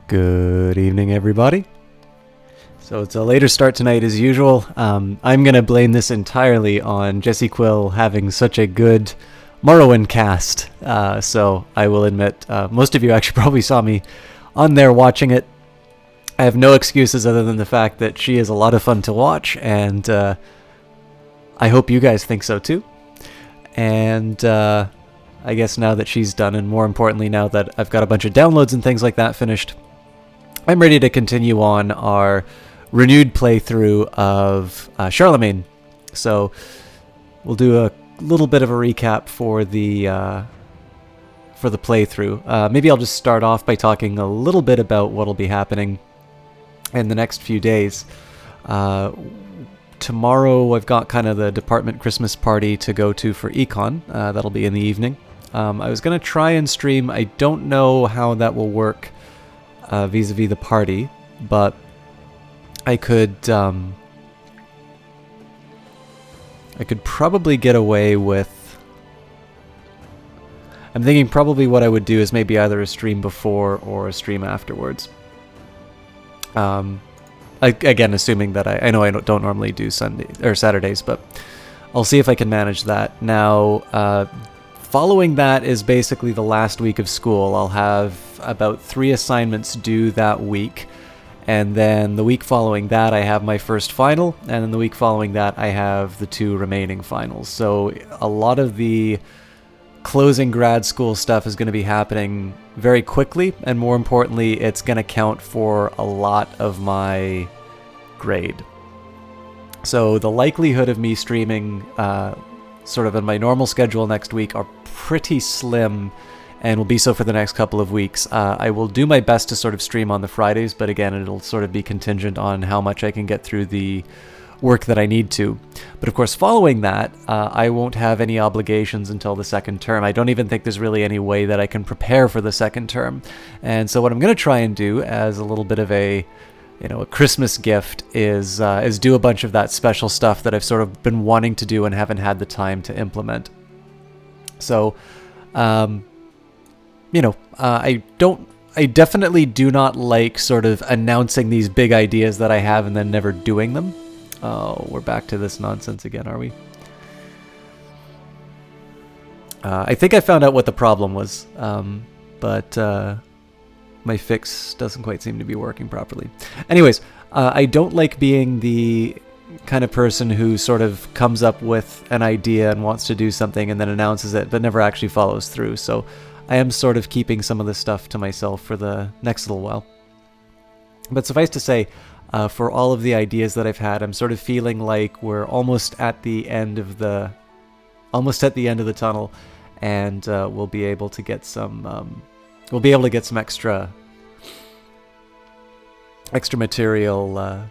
Good evening, everybody. So it's a later start tonight as usual. I'm going to blame this entirely on Jesse Quill having such a good Morrowind cast. So I will admit, most of you actually probably saw me on there watching it. I have no excuses other than the fact that she is a lot of fun to watch, and I hope you guys think so too. And I guess now that she's done, and more importantly now that I've got a bunch of downloads and things like that finished, I'm ready to continue on our renewed playthrough of Charlemagne. So we'll do a little bit of a recap for the playthrough. Maybe I'll just start off by talking a little bit about what'll be happening in the next few days. Tomorrow I've got kind of the department Christmas party to go to for Econ. That'll be in the evening. I was going to try and stream. I don't know how that will work vis-a-vis the party, but I could probably get away with... I'm thinking probably what I would do is maybe either a stream before or a stream afterwards. Again, assuming that I know I don't normally do Sunday or Saturdays, but I'll see if I can manage that. Now, following that is basically the last week of school. I'll have about 3 assignments due that week, and then the week following that I have my first final, and then the week following that I have the 2 remaining finals. So a lot of the closing grad school stuff is going to be happening very quickly, and more importantly, it's going to count for a lot of my grade. So the likelihood of me streaming sort of in my normal schedule next week are pretty slim, and will be so for the next couple of weeks. I will do my best to sort of stream on the Fridays, but again, it'll sort of be contingent on how much I can get through the work that I need to. But of course, following that, I won't have any obligations until the second term. I don't even think there's really any way that I can prepare for the second term. And so what I'm going to try and do as a little bit of a Christmas gift is do a bunch of that special stuff that I've sort of been wanting to do and haven't had the time to implement. So, I definitely do not like sort of announcing these big ideas that I have and then never doing them. Oh, we're back to this nonsense again, are we? I think I found out what the problem was, but my fix doesn't quite seem to be working properly. Anyways, I don't like being the kind of person who sort of comes up with an idea and wants to do something and then announces it, but never actually follows through. So I am sort of keeping some of this stuff to myself for the next little while. But suffice to say, for all of the ideas that I've had, I'm sort of feeling like we're almost at the end of the tunnel, and we'll be able to get some extra material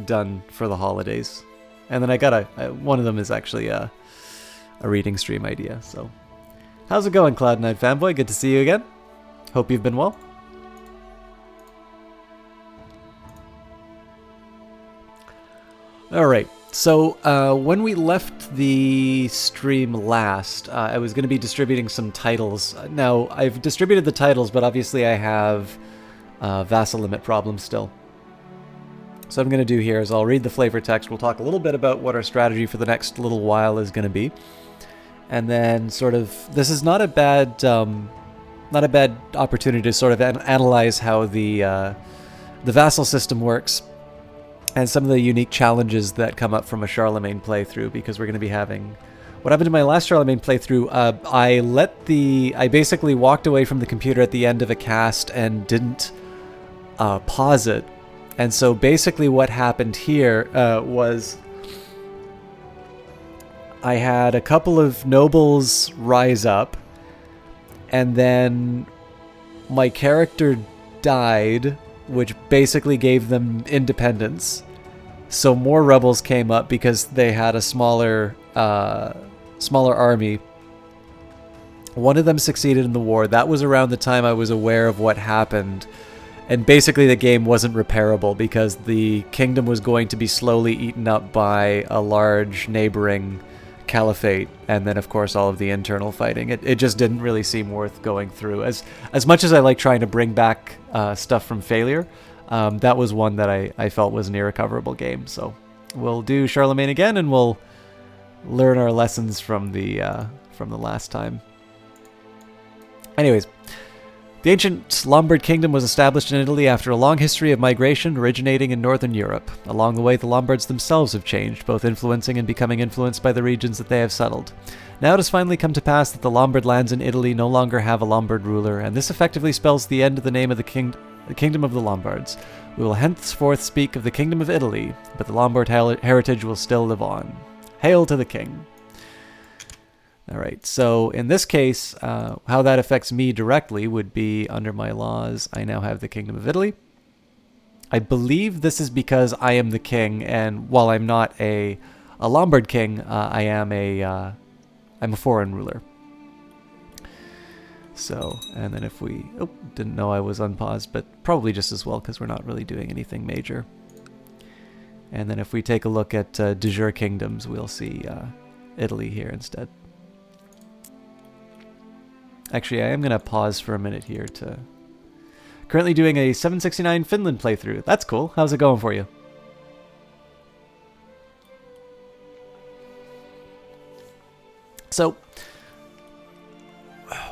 done for the holidays. And then I got one of them is actually a reading stream idea. So how's it going, Cloud9 fanboy? Good to see you again. Hope you've been well. Alright, so when we left the stream last, I was going to be distributing some titles. Now, I've distributed the titles, but obviously I have vassal limit problems still. So what I'm going to do here is I'll read the flavor text. We'll talk a little bit about what our strategy for the next little while is going to be. And then sort of, this is not a bad opportunity to sort of analyze how the vassal system works, and some of the unique challenges that come up from a Charlemagne playthrough, because we're going to be having... What happened to my last Charlemagne playthrough, I basically walked away from the computer at the end of a cast and didn't pause it. And so basically what happened here was I had a couple of nobles rise up, and then my character died, which basically gave them independence. So more rebels came up because they had a smaller army. One of them succeeded in the war. That was around the time I was aware of what happened. And basically the game wasn't repairable because the kingdom was going to be slowly eaten up by a large neighboring caliphate, and then of course all of the internal fighting. It just didn't really seem worth going through. As much as I like trying to bring back stuff from failure, that was one that I felt was an irrecoverable game. So we'll do Charlemagne again, and we'll learn our lessons from the last time. Anyways, the ancient Lombard kingdom was established in Italy after a long history of migration originating in northern Europe. Along the way, the Lombards themselves have changed, both influencing and becoming influenced by the regions that they have settled. Now it has finally come to pass that the Lombard lands in Italy no longer have a Lombard ruler, and this effectively spells the end of the name of the Kingdom of the Lombards. We will henceforth speak of the Kingdom of Italy, but the Lombard heritage will still live on. Hail to the king! Alright, so in this case, how that affects me directly would be under my laws, I now have the Kingdom of Italy. I believe this is because I am the king, and while I'm not a Lombard king, I am I'm a foreign ruler. So, and then if we... Oh, didn't know I was unpaused, but probably just as well because we're not really doing anything major. And then if we take a look at de jure kingdoms, we'll see Italy here instead. Actually, I am going to pause for a minute here to... Currently doing a 769 Finland playthrough. That's cool. How's it going for you? So,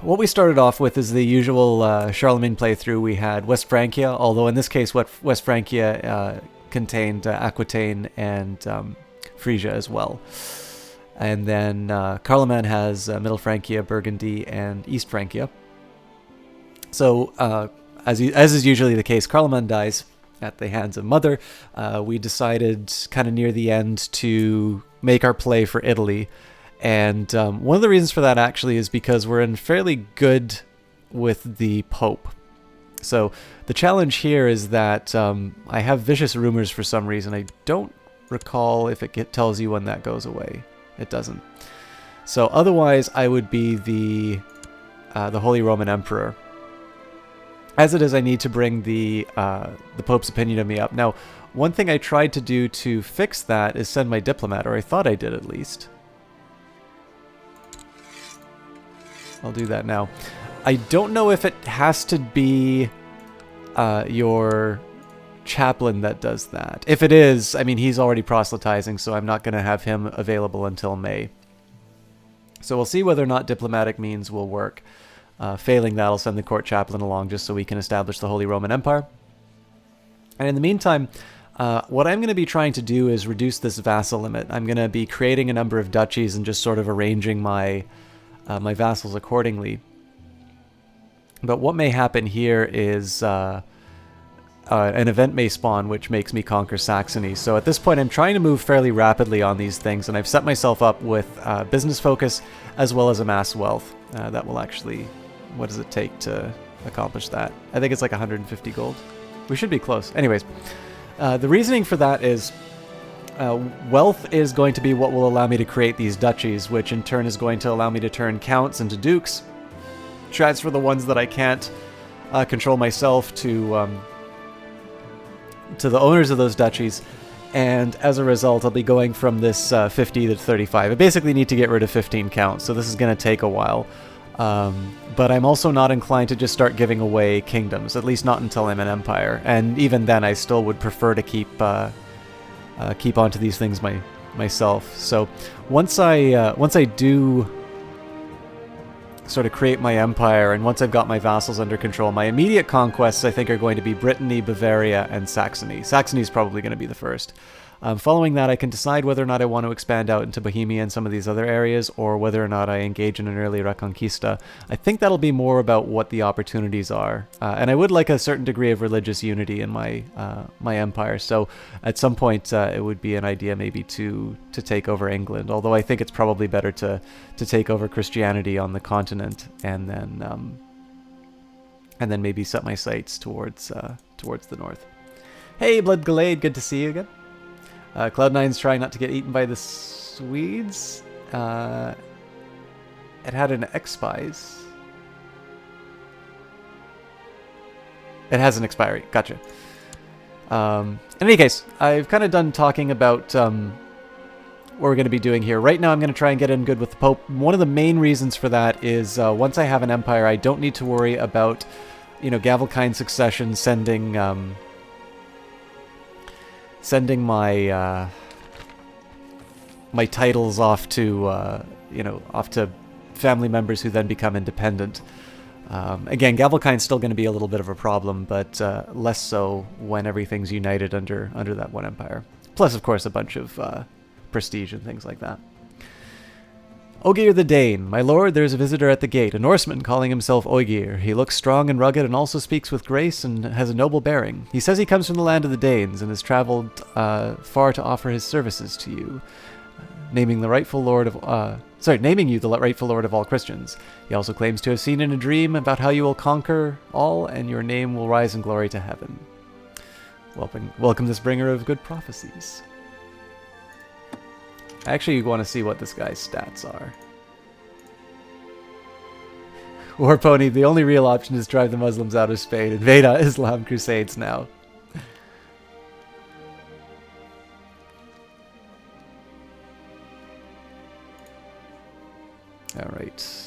what we started off with is the usual Charlemagne playthrough. We had West Francia, although in this case West Francia contained Aquitaine and Frisia as well. And then Carloman has Middle Francia, Burgundy, and East Francia. So, as is usually the case, Carloman dies at the hands of Mother. We decided kind of near the end to make our play for Italy. And one of the reasons for that actually is because we're in fairly good with the Pope. So the challenge here is that I have vicious rumors for some reason. I don't recall if it tells you when that goes away. It doesn't. So otherwise, I would be the Holy Roman Emperor. As it is, I need to bring the Pope's opinion of me up. Now, one thing I tried to do to fix that is send my diplomat, or I thought I did at least. I'll do that now. I don't know if it has to be your chaplain that does that. If it is, I mean, he's already proselytizing, so I'm not going to have him available until May. So we'll see whether or not diplomatic means will work. Failing that, I'll send the court chaplain along just so we can establish the Holy Roman Empire. And in the meantime, what I'm going to be trying to do is reduce this vassal limit. I'm going to be creating a number of duchies and just sort of arranging my my vassals accordingly. But what may happen here is an event may spawn which makes me conquer Saxony. So at this point I'm trying to move fairly rapidly on these things, and I've set myself up with business focus as well as amass wealth. That will actually... What does it take to accomplish that? I think it's like 150 gold. We should be close. Anyways, the reasoning for that is wealth is going to be what will allow me to create these duchies, which in turn is going to allow me to turn counts into dukes, transfer the ones that I can't control myself to the owners of those duchies, and as a result I'll be going from this 50 to 35. I basically need to get rid of 15 counts, so this is going to take a while. But I'm also not inclined to just start giving away kingdoms, at least not until I'm an empire, and even then I still would prefer to keep onto these things myself. So once I do sort of create my empire, and once I've got my vassals under control, my immediate conquests I think are going to be Brittany, Bavaria, and Saxony. Saxony is probably going to be the first. Following that, I can decide whether or not I want to expand out into Bohemia and some of these other areas, or whether or not I engage in an early Reconquista. I think that'll be more about what the opportunities are. And I would like a certain degree of religious unity in my my empire, so at some point it would be an idea maybe to take over England, although I think it's probably better to take over Christianity on the continent, and then maybe set my sights towards the north. Hey, Blood Glade, good to see you again. Cloud9's trying not to get eaten by the Swedes. It had an expies. It has an expiry. Gotcha. In any case, I've kind of done talking about we're going to be doing here. Right now I'm going to try and get in good with the Pope. One of the main reasons for that is once I have an empire, I don't need to worry about, you know, Gavelkind succession sending my my titles off to you know, off to family members who then become independent. Again, Gavelkind's still going to be a little bit of a problem, but less so when everything's united under that one empire. Plus, of course, a bunch of prestige and things like that. Ogier the Dane. My lord, there is a visitor at the gate, a Norseman calling himself Ogier. He looks strong and rugged and also speaks with grace and has a noble bearing. He says he comes from the land of the Danes and has traveled far to offer his services to you, naming you the rightful lord of all Christians. He also claims to have seen in a dream about how you will conquer all and your name will rise in glory to heaven. Welcome this bringer of good prophecies. I actually want to see what this guy's stats are. War Pony, the only real option is drive the Muslims out of Spain. Invade Islam crusades now. Alright.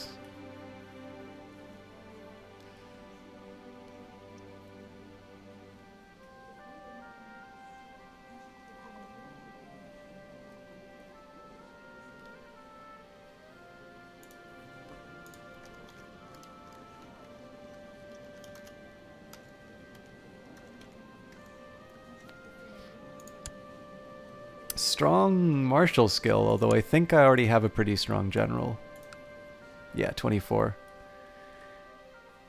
Strong martial skill, although I think I already have a pretty strong general. Yeah, 24.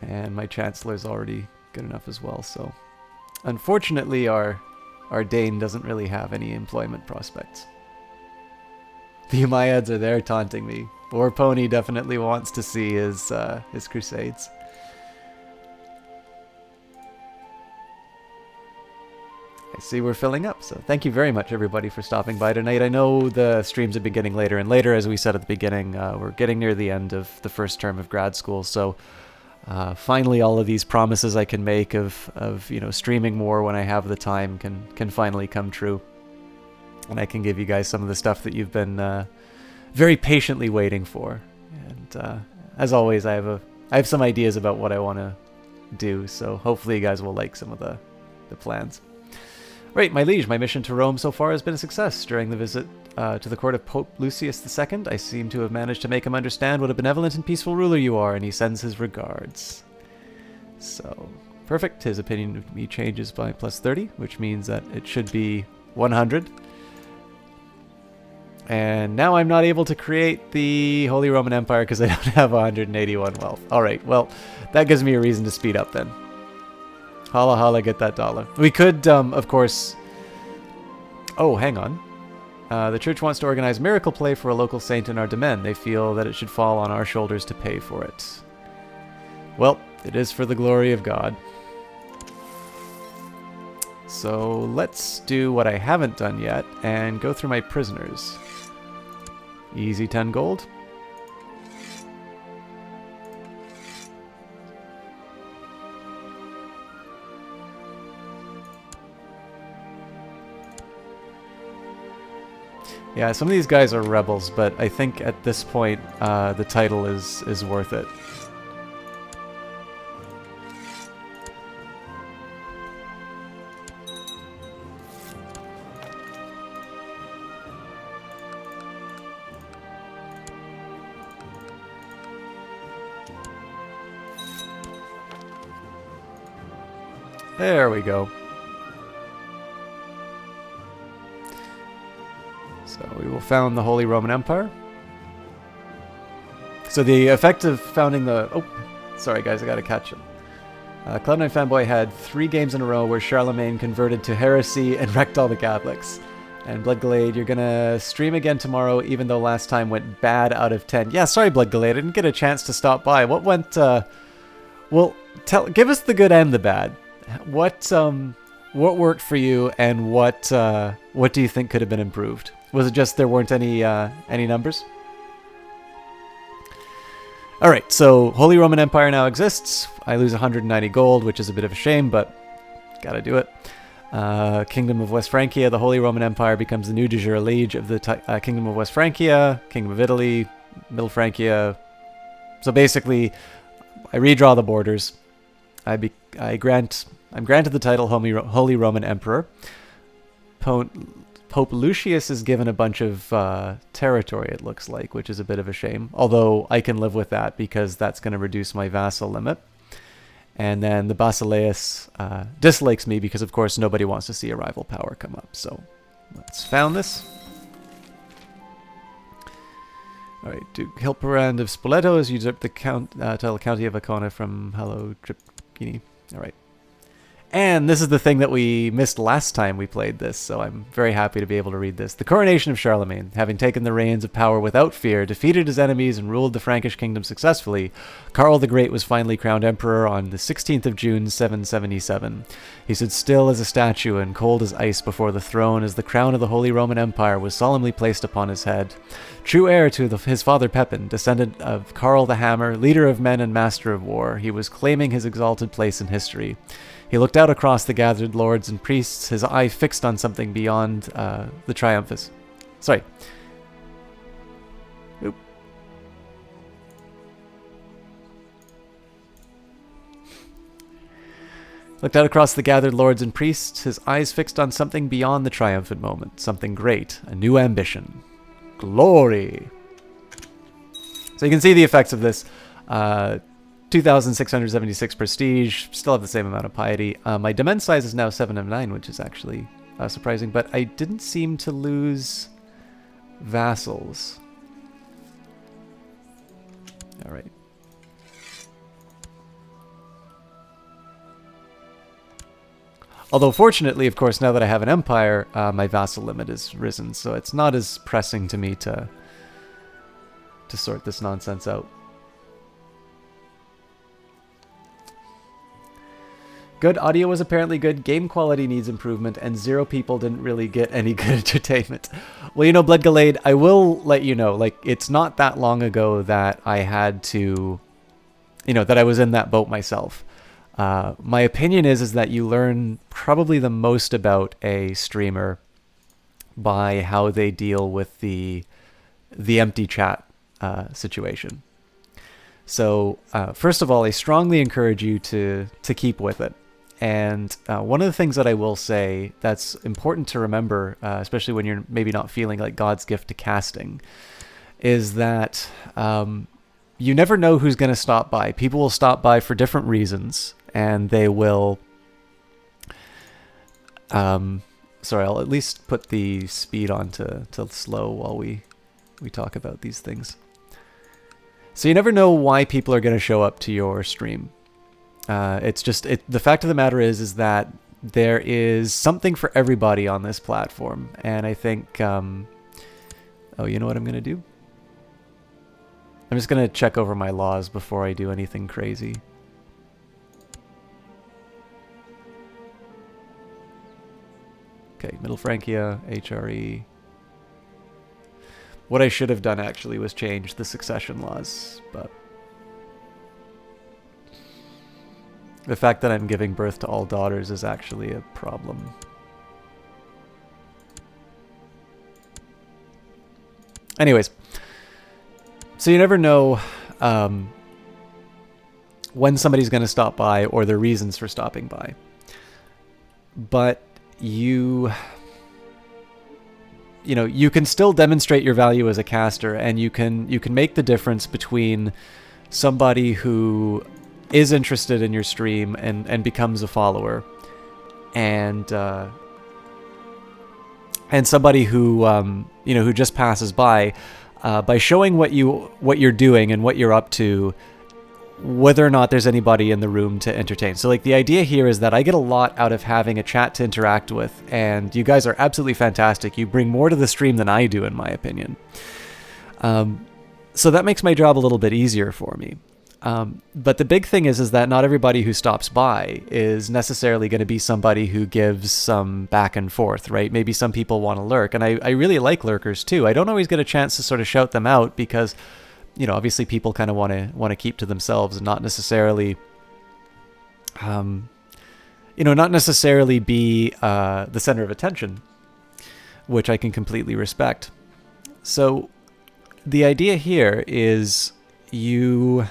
And my Chancellor's already good enough as well, so... Unfortunately, our Dane doesn't really have any employment prospects. The Umayyads are there taunting me. War Pony definitely wants to see his crusades. I see we're filling up, so thank you very much everybody for stopping by tonight. I know the streams have been getting later and later, as we said at the beginning. We're getting near the end of the first term of grad school, so finally all of these promises I can make of you know, streaming more when I have the time can finally come true. And I can give you guys some of the stuff that you've been very patiently waiting for. And as always, I have some ideas about what I want to do, so hopefully you guys will like some of the plans. Right, my liege, my mission to Rome so far has been a success. During the visit to the court of Pope Lucius II, I seem to have managed to make him understand what a benevolent and peaceful ruler you are, and he sends his regards. So, perfect. His opinion of me changes by plus 30, which means that it should be 100. And now I'm not able to create the Holy Roman Empire because I don't have 181 wealth. Alright, well, that gives me a reason to speed up then. Holla holla, get that dollar. We could, of course... Oh, hang on. The church wants to organize miracle play for a local saint in our domain. They feel that it should fall on our shoulders to pay for it. Well, it is for the glory of God. So let's do what I haven't done yet and go through my prisoners. Easy 10 gold. Yeah, some of these guys are rebels, but I think at this point the title is worth it. There we go. So we will found the Holy Roman Empire. So the effect of founding the... Oh, sorry guys, I gotta catch it. Cloud9 Fanboy had 3 games in a row where Charlemagne converted to heresy and wrecked all the Catholics. And Bloodglade, you're gonna stream again tomorrow, even though last time went bad out of 10. Yeah, sorry Bloodglade, I didn't get a chance to stop by. What went... Well, give us the good and the bad. What worked for you, and what do you think could have been improved? Was it just there weren't any numbers? Alright, so Holy Roman Empire now exists. I lose 190 gold, which is a bit of a shame, but gotta do it. Kingdom of West Francia, the Holy Roman Empire becomes the new de jure liege of the Kingdom of West Francia, Kingdom of Italy, Middle Francia. So basically, I redraw the borders. I'm granted the title Holy Roman Emperor. Pope Lucius is given a bunch of territory, it looks like, which is a bit of a shame. Although I can live with that because that's going to reduce my vassal limit. And then the Basileus dislikes me because, of course, nobody wants to see a rival power come up. So let's found this. All right, Duke Hilperand of Spoleto has usurped the title County of Ancona from Hello Tripini. All right. And this is the thing that we missed last time we played this, so I'm very happy to be able to read this. The coronation of Charlemagne, having taken the reins of power without fear, defeated his enemies, and ruled the Frankish kingdom successfully, Karl the Great was finally crowned emperor on the 16th of June, 777. He stood still as a statue and cold as ice before the throne as the crown of the Holy Roman Empire was solemnly placed upon his head. True heir to his father Pepin, descendant of Karl the Hammer, leader of men and master of war, he was claiming his exalted place in history. He looked out across the gathered lords and priests, his eye fixed on something beyond the triumphus. Sorry. Oop. Looked out across the gathered lords and priests, his eyes fixed on something beyond the triumphant moment, something great, a new ambition. Glory! So you can see the effects of this. 2,676 prestige, still have the same amount of piety. My domain size is now 7 of 9, which is actually surprising, but I didn't seem to lose vassals. All right. Although fortunately, of course, now that I have an empire, my vassal limit is risen, so it's not as pressing to me to sort this nonsense out. Good audio was apparently good, game quality needs improvement, and 0 people didn't really get any good entertainment. Well, you know, Blood Gallade, I will let you know, like, it's not that long ago that I had to, you know, that I was in that boat myself. My opinion is that you learn probably the most about a streamer by how they deal with the empty chat situation. So, first of all, I strongly encourage you to keep with it. And one of the things that I will say that's important to remember, especially when you're maybe not feeling like God's gift to casting, is that you never know who's going to stop by. People will stop by for different reasons, and they will... sorry, I'll at least put the speed on to slow while we talk about these things. So you never know why people are going to show up to your stream. It's just the fact of the matter is that there is something for everybody on this platform, and I think oh, you know what I'm gonna do? I'm just gonna check over my laws before I do anything crazy. Okay, Middle Francia, HRE. What I should have done actually was change the succession laws, but the fact that I'm giving birth to all daughters is actually a problem. Anyways, so you never know when somebody's going to stop by or their reasons for stopping by. But you know, you can still demonstrate your value as a caster, and you can make the difference between somebody who is interested in your stream and becomes a follower, and somebody who you know, who just passes by showing what you're doing and what you're up to, whether or not there's anybody in the room to entertain. So like the idea here is that I get a lot out of having a chat to interact with, and you guys are absolutely fantastic. You bring more to the stream than I do, in my opinion. So that makes my job a little bit easier for me. But the big thing is that not everybody who stops by is necessarily going to be somebody who gives some back and forth, right? Maybe some people want to lurk, and I really like lurkers too. I don't always get a chance to sort of shout them out because, you know, obviously people kind of want to keep to themselves and not necessarily, you not necessarily be the center of attention, which I can completely respect. So the idea here is you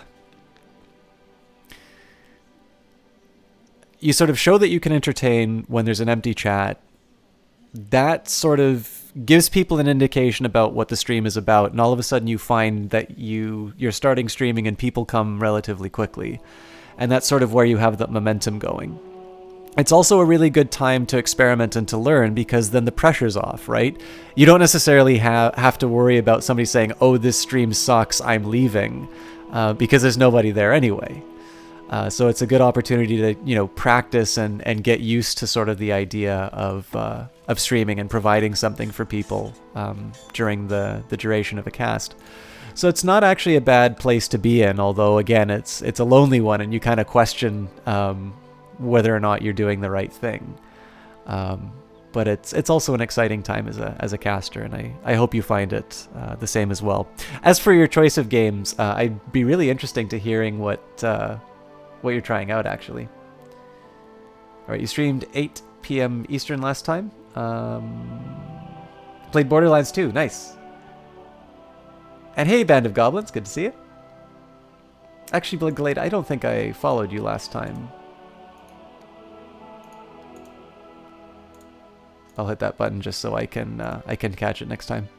sort of show that you can entertain when there's an empty chat. That sort of gives people an indication about what the stream is about, and all of a sudden you find that you're starting streaming and people come relatively quickly. And that's sort of where you have the momentum going. It's also a really good time to experiment and to learn, because then the pressure's off, right? You don't necessarily have to worry about somebody saying, oh, this stream sucks, I'm leaving, because there's nobody there anyway. So it's a good opportunity to, practice and get used to sort of the idea of streaming and providing something for people during the duration of a cast. So it's not actually a bad place to be in, although again, it's a lonely one, and you kind of question whether or not you're doing the right thing. But it's also an exciting time as a caster, and I hope you find it the same as well. As for your choice of games, I'd be really interesting to hearing what you're trying out, actually. All right, you streamed 8 p.m. Eastern last time. Played Borderlands 2, nice. And hey, Band of Goblins, good to see you. Actually, Bloodglade, I don't think I followed you last time. I'll hit that button just so I can catch it next time.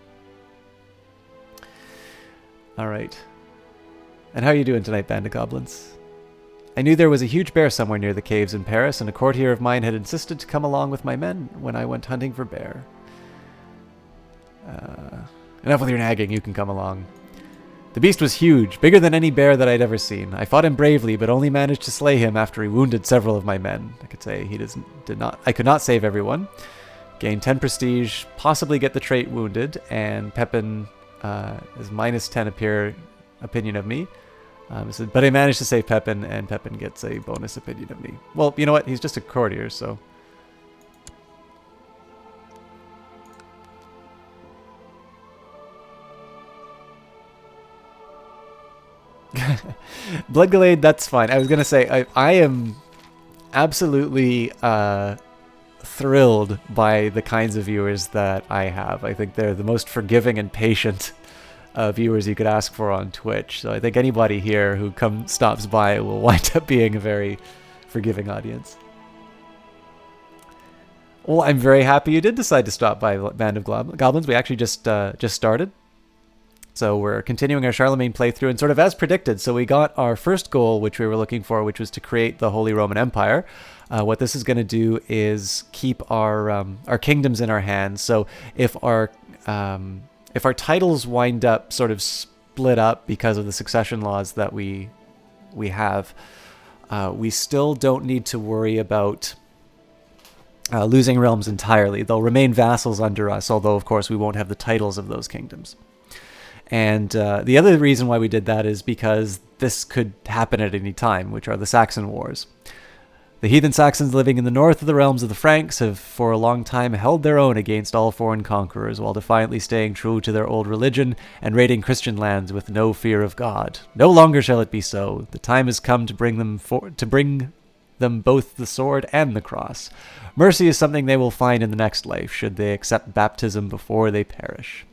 All right. And how are you doing tonight, Band of Goblins? I knew there was a huge bear somewhere near the caves in Paris, and a courtier of mine had insisted to come along with my men when I went hunting for bear. Enough with your nagging, you can come along. The beast was huge, bigger than any bear that I'd ever seen. I fought him bravely, but only managed to slay him after he wounded several of my men. I could say I could not save everyone. Gain 10 prestige, possibly get the trait wounded, and Pepin is minus 10 opinion of me. But I managed to save Pepin, and Pepin gets a bonus opinion of me. Well, you know what? He's just a courtier, so... Bloodglade, that's fine. I was going to say, I am absolutely thrilled by the kinds of viewers that I have. I think they're the most forgiving and patient viewers you could ask for on Twitch. So I think anybody here who stops by will wind up being a very forgiving audience. Well, I'm very happy you did decide to stop by Band of Goblins. We actually just started. So we're continuing our Charlemagne playthrough, and sort of as predicted. So we got our first goal, which we were looking for, which was to create the Holy Roman Empire. What this is going to do is keep our kingdoms in our hands. So if our titles wind up sort of split up because of the succession laws that we have, we still don't need to worry about losing realms entirely. They'll remain vassals under us, although of course we won't have the titles of those kingdoms. And the other reason why we did that is because this could happen at any time, which are the Saxon Wars. The heathen Saxons living in the north of the realms of the Franks have for a long time held their own against all foreign conquerors, while defiantly staying true to their old religion and raiding Christian lands with no fear of God. No longer shall it be so. The time has come to bring them both the sword and the cross. Mercy is something they will find in the next life, should they accept baptism before they perish.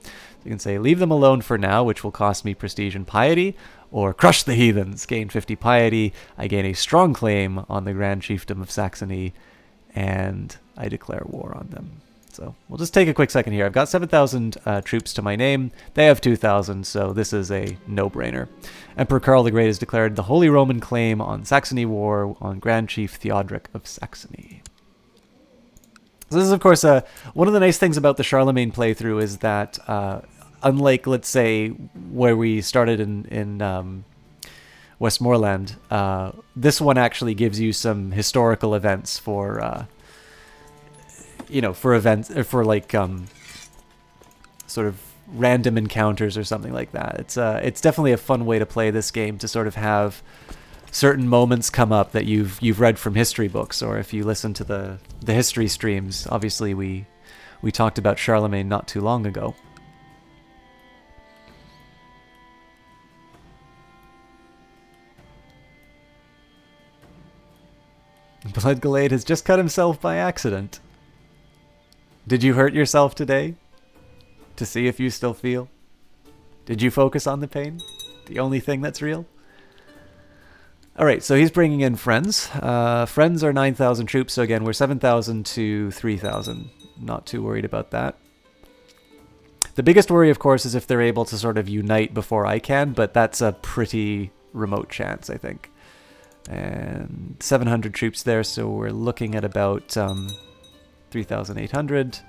You can say, leave them alone for now, which will cost me prestige and piety, or crush the heathens, gain 50 piety, I gain a strong claim on the Grand Chiefdom of Saxony, and I declare war on them. So we'll just take a quick second here. I've got 7,000 troops to my name. They have 2,000, so this is a no-brainer. Emperor Karl the Great has declared the Holy Roman claim on Saxony war on Grand Chief Theodoric of Saxony. So this is, of course, one of the nice things about the Charlemagne playthrough is that unlike, let's say, where we started in Westmoreland, this one actually gives you some historical events for events, or for like sort of random encounters or something like that. It's definitely a fun way to play this game, to sort of have certain moments come up that you've read from history books, or if you listen to the history streams. Obviously, we talked about Charlemagne not too long ago. Bloodglade has just cut himself by accident. Did you hurt yourself today? To see if you still feel? Did you focus on the pain? The only thing that's real? Alright, so he's bringing in friends. Friends are 9,000 troops, so again, we're 7,000 to 3,000. Not too worried about that. The biggest worry, of course, is if they're able to sort of unite before I can, but that's a pretty remote chance, I think. And 700 troops there, so we're looking at about 3,800.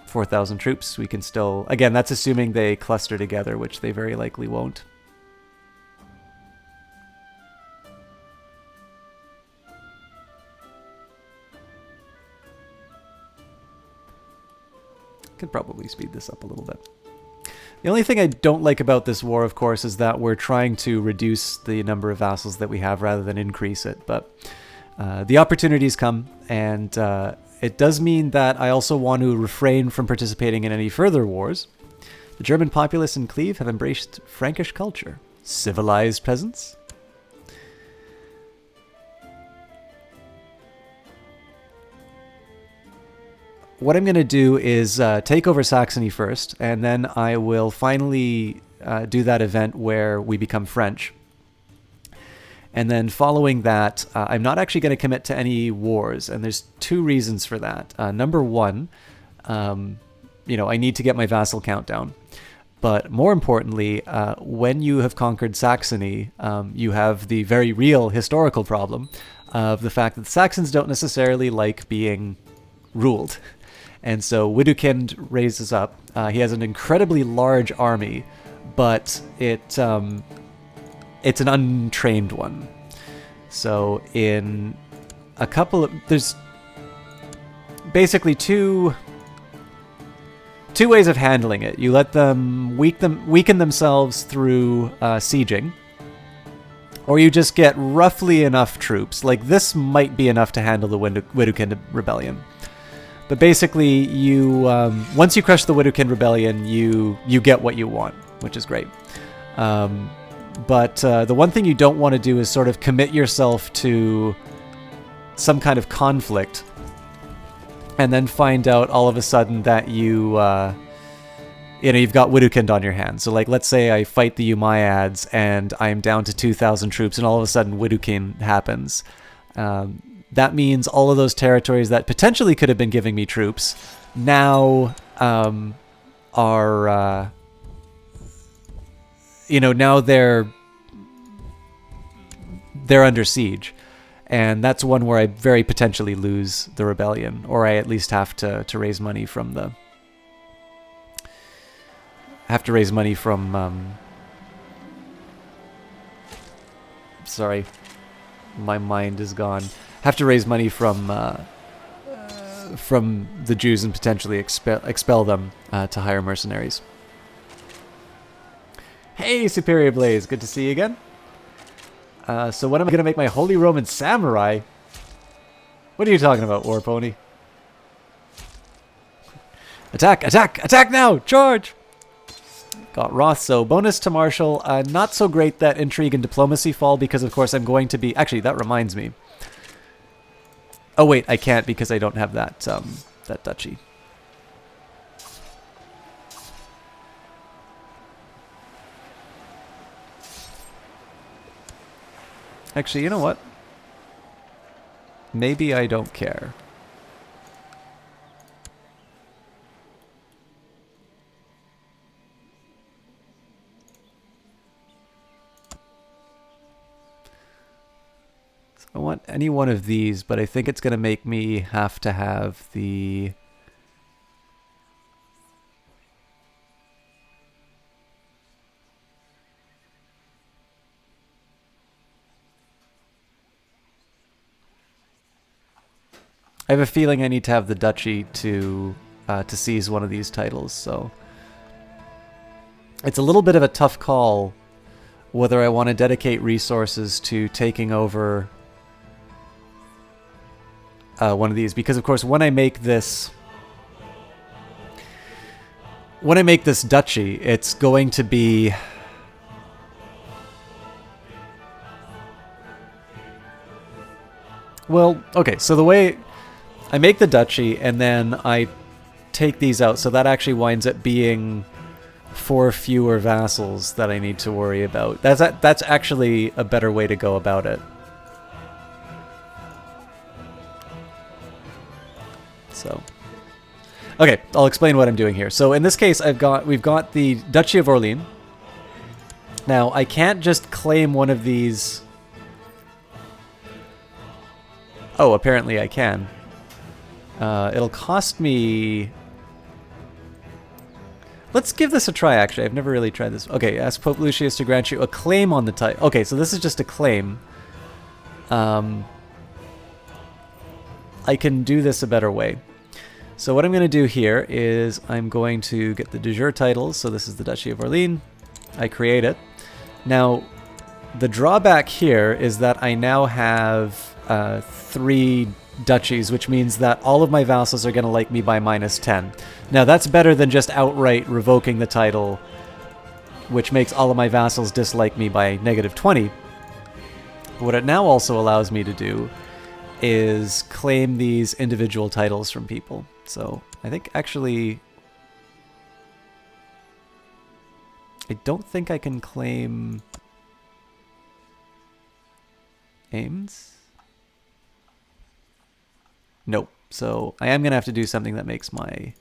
4,000 troops. We can still... Again, that's assuming they cluster together, which they very likely won't. Could probably speed this up a little bit. The only thing I don't like about this war, of course, is that we're trying to reduce the number of vassals that we have rather than increase it. But the opportunities come, and it does mean that I also want to refrain from participating in any further wars. The German populace in Cleve have embraced Frankish culture. Civilized peasants. What I'm going to do is take over Saxony first, and then I will finally do that event where we become French. And then following that, I'm not actually going to commit to any wars, and there's two reasons for that. Number one, I need to get my vassal count down. But more importantly, when you have conquered Saxony, you have the very real historical problem of the fact that the Saxons don't necessarily like being ruled. And so Widukind raises up. He has an incredibly large army, but it's an untrained one. So in a couple of... There's basically two ways of handling it. You let them weaken themselves through sieging, or you just get roughly enough troops. Like, this might be enough to handle the Widukind rebellion. But basically, you once you crush the Widukind rebellion, you get what you want, which is great. But the one thing you don't want to do is sort of commit yourself to some kind of conflict, and then find out all of a sudden that you've got Widukind on your hands. So, like, let's say I fight the Umayyads and I'm down to 2,000 troops, and all of a sudden Widukind happens. That means all of those territories that potentially could have been giving me troops now are, now they're under siege. And that's one where I very potentially lose the rebellion, or I at least have to raise money from the... sorry, my mind is gone. Have to raise money from the Jews and potentially expel them to hire mercenaries. Hey, Superior Blaze, good to see you again. So when am I going to make my Holy Roman Samurai? What are you talking about, Warpony? Attack, attack, attack now! Charge! Got Roth, so bonus to Marshall. Not so great that Intrigue and Diplomacy fall, because of course I'm going to be... Actually, that reminds me. Oh wait, I can't because I don't have that duchy. Actually, you know what? Maybe I don't care. I want any one of these, but I think it's going to make me have to have the... I have a feeling I need to have the duchy to seize one of these titles, so... It's a little bit of a tough call whether I want to dedicate resources to taking over one of these, because of course when I make this duchy, it's going to be Well, okay, so the way I make the duchy and then I take these out, so that actually winds up being 4 fewer vassals that I need to worry about. That's actually a better way to go about it. So, okay, I'll explain what I'm doing here. So in this case, we've got the Duchy of Orleans. Now, I can't just claim one of these. Oh, apparently I can. It'll cost me... Let's give this a try, actually. I've never really tried this. Okay, ask Pope Lucius to grant you a claim on the title. Okay, so this is just a claim. I can do this a better way. So what I'm going to do here is I'm going to get the de jure titles. So this is the Duchy of Orleans. I create it. Now, the drawback here is that I now have 3 duchies, which means that all of my vassals are going to like me by -10. Now, that's better than just outright revoking the title, which makes all of my vassals dislike me by -20. What it now also allows me to do is claim these individual titles from people. So I think actually... I don't think I can claim... Ames? Nope. So I am going to have to do something that makes my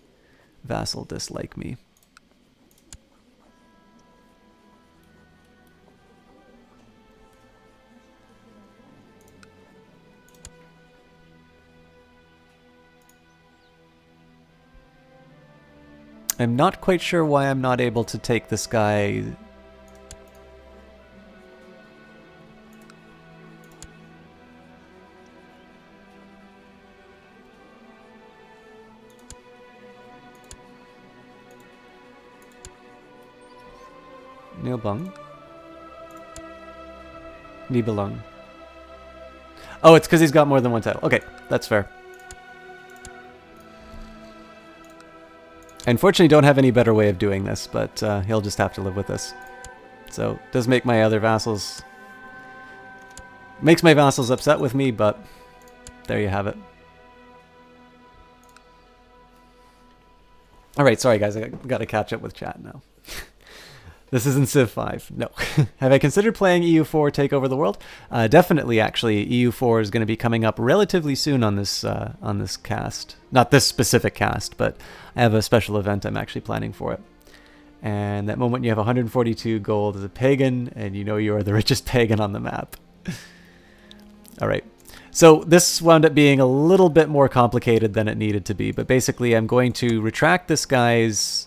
vassal dislike me. I'm not quite sure why I'm not able to take this guy. Nilbung. Nibelung. Oh, it's because he's got more than one title. Okay, that's fair. I unfortunately don't have any better way of doing this, but he'll just have to live with this. So, it does make my other vassals... Makes my vassals upset with me, but there you have it. Alright, sorry guys, I gotta catch up with chat now. This isn't Civ 5. No. Have I considered playing EU4 Take Over the World? Definitely, actually. EU4 is going to be coming up relatively soon on this cast. Not this specific cast, but I have a special event I'm actually planning for it. And that moment you have 142 gold as a pagan, and you know you are the richest pagan on the map. Alright. So this wound up being a little bit more complicated than it needed to be, but basically I'm going to retract this guy's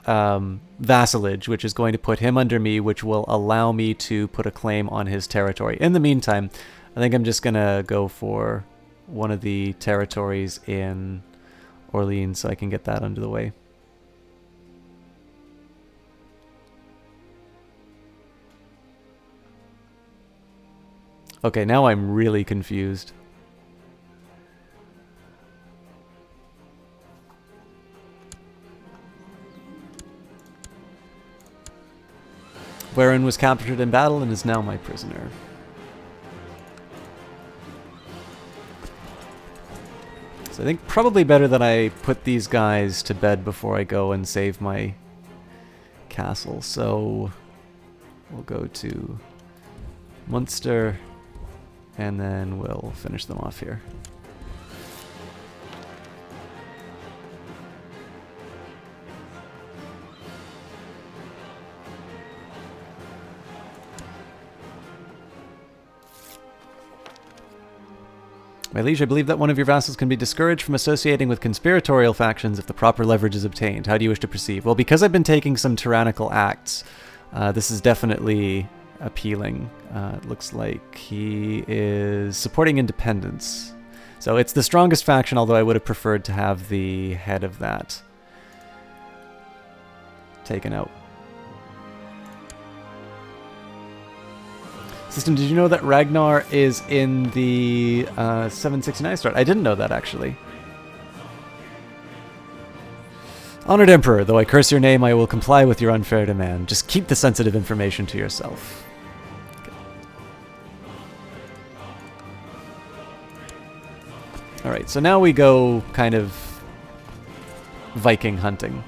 vassalage, which is going to put him under me, which will allow me to put a claim on his territory. In the meantime, I think I'm just going to go for one of the territories in Orleans so I can get that under the way. Okay, now I'm really confused. Wherein was captured in battle and is now my prisoner. So I think probably better that I put these guys to bed before I go and save my castle. So we'll go to Munster and then we'll finish them off here. My liege, I believe that one of your vassals can be discouraged from associating with conspiratorial factions if the proper leverage is obtained. How do you wish to proceed? Well, because I've been taking some tyrannical acts, this is definitely appealing. It looks like he is supporting independence. So it's the strongest faction, although I would have preferred to have the head of that taken out. System, did you know that Ragnar is in the 769 start? I didn't know that, actually. Honored Emperor, though I curse your name, I will comply with your unfair demand. Just keep the sensitive information to yourself. Okay. Alright, so now we go kind of Viking hunting.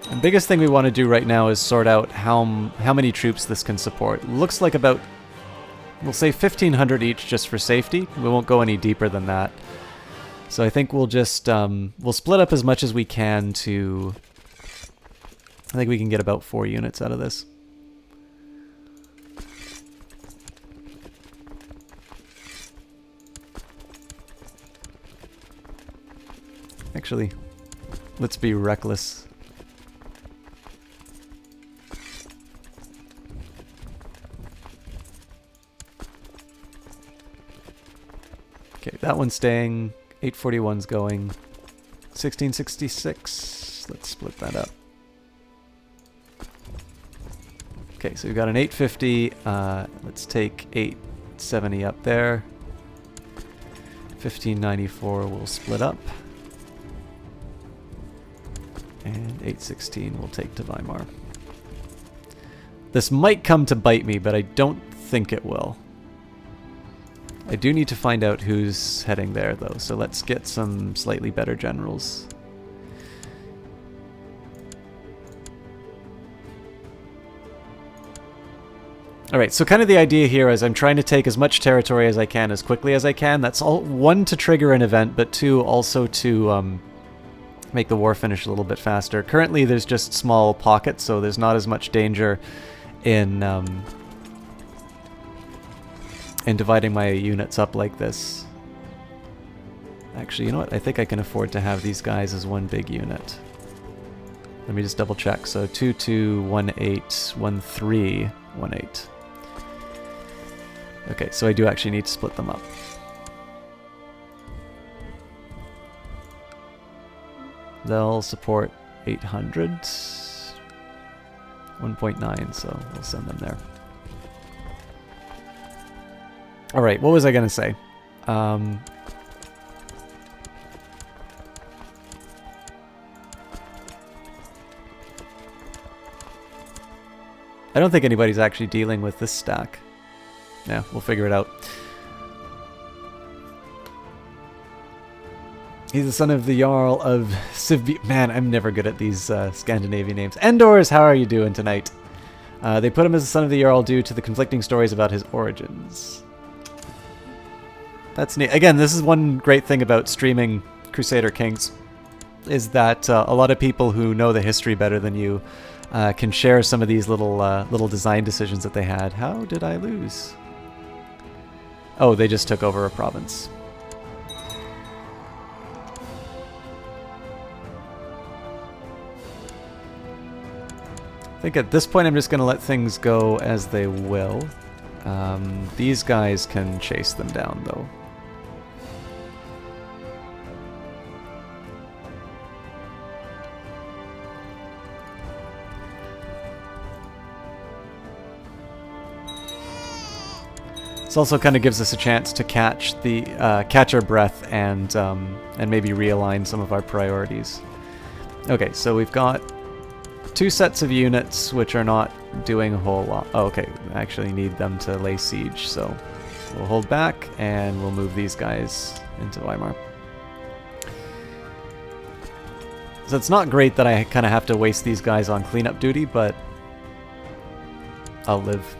The biggest thing we want to do right now is sort out how many troops this can support. Looks like about, we'll say 1,500 each just for safety. We won't go any deeper than that. So I think we'll just, we'll split up as much as we can to, I think we can get about 4 units out of this. Actually, let's be reckless. Okay, that one's staying. 841's going. 1666. Let's split that up. Okay, so we've got an 850. Let's take 870 up there. 1594 will split up. And 816 will take to Weimar. This might come to bite me, but I don't think it will. I do need to find out who's heading there, though, so let's get some slightly better generals. Alright, so kind of the idea here is I'm trying to take as much territory as I can as quickly as I can. That's all, one, to trigger an event, but two, also to make the war finish a little bit faster. Currently there's just small pockets, so there's not as much danger in dividing my units up like this. Actually, you know what? I think I can afford to have these guys as one big unit. Let me just double check. So 2218 1318. Okay, so I do actually need to split them up. They'll support 800. 1.9, so we'll send them there. Alright, what was I going to say? I don't think anybody's actually dealing with this stack. Yeah, we'll figure it out. He's the son of the Jarl of Sivby. Man, I'm never good at these Scandinavian names. Endors, how are you doing tonight? They put him as the son of the Jarl due to the conflicting stories about his origins. That's neat. Again, this is one great thing about streaming Crusader Kings, is that a lot of people who know the history better than you can share some of these little design decisions that they had. How did I lose? Oh, they just took over a province. I think at this point I'm just going to let things go as they will. These guys can chase them down, though. This also kind of gives us a chance to catch our breath and maybe realign some of our priorities. Okay, so we've got 2 sets of units which are not doing a whole lot. Oh, okay, I actually need them to lay siege, so we'll hold back and we'll move these guys into Weimar. So it's not great that I kind of have to waste these guys on cleanup duty, but I'll live.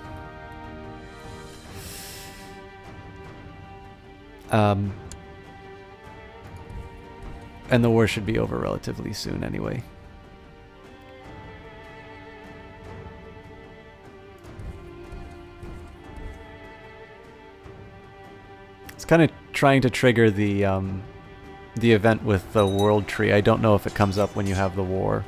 And the war should be over relatively soon anyway. It's kind of trying to trigger the event with the world tree. I don't know if it comes up when you have the war.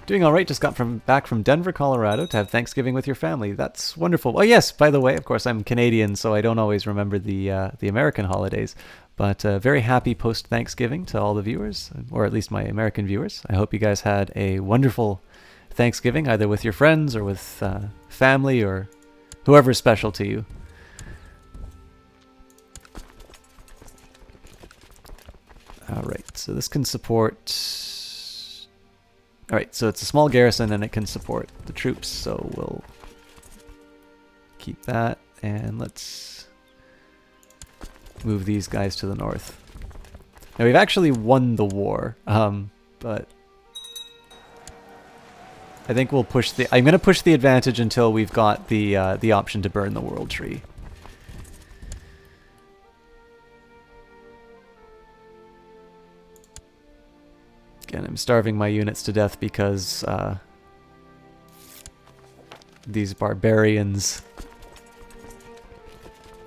Doing all right. Just got back from Denver, Colorado to have Thanksgiving with your family. That's wonderful. Oh yes, by the way, of course I'm Canadian, so I don't always remember the American holidays. But very happy post-Thanksgiving to all the viewers, or at least my American viewers. I hope you guys had a wonderful Thanksgiving, either with your friends or with family or whoever's special to you. All right, so this can support. Alright, so it's a small garrison and it can support the troops, so we'll keep that, and let's move these guys to the north. Now we've actually won the war, but I think we'll push the. I'm gonna push the advantage until we've got the option to burn the world tree. Again, I'm starving my units to death because these barbarians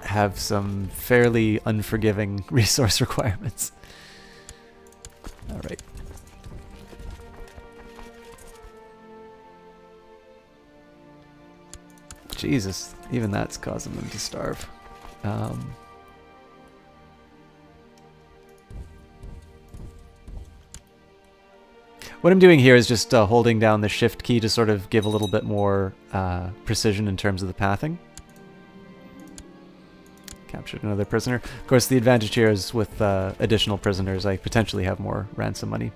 have some fairly unforgiving resource requirements. All right. Jesus, even that's causing them to starve. What I'm doing here is just holding down the shift key to sort of give a little bit more precision in terms of the pathing. Captured another prisoner. Of course, the advantage here is with additional prisoners, I potentially have more ransom money.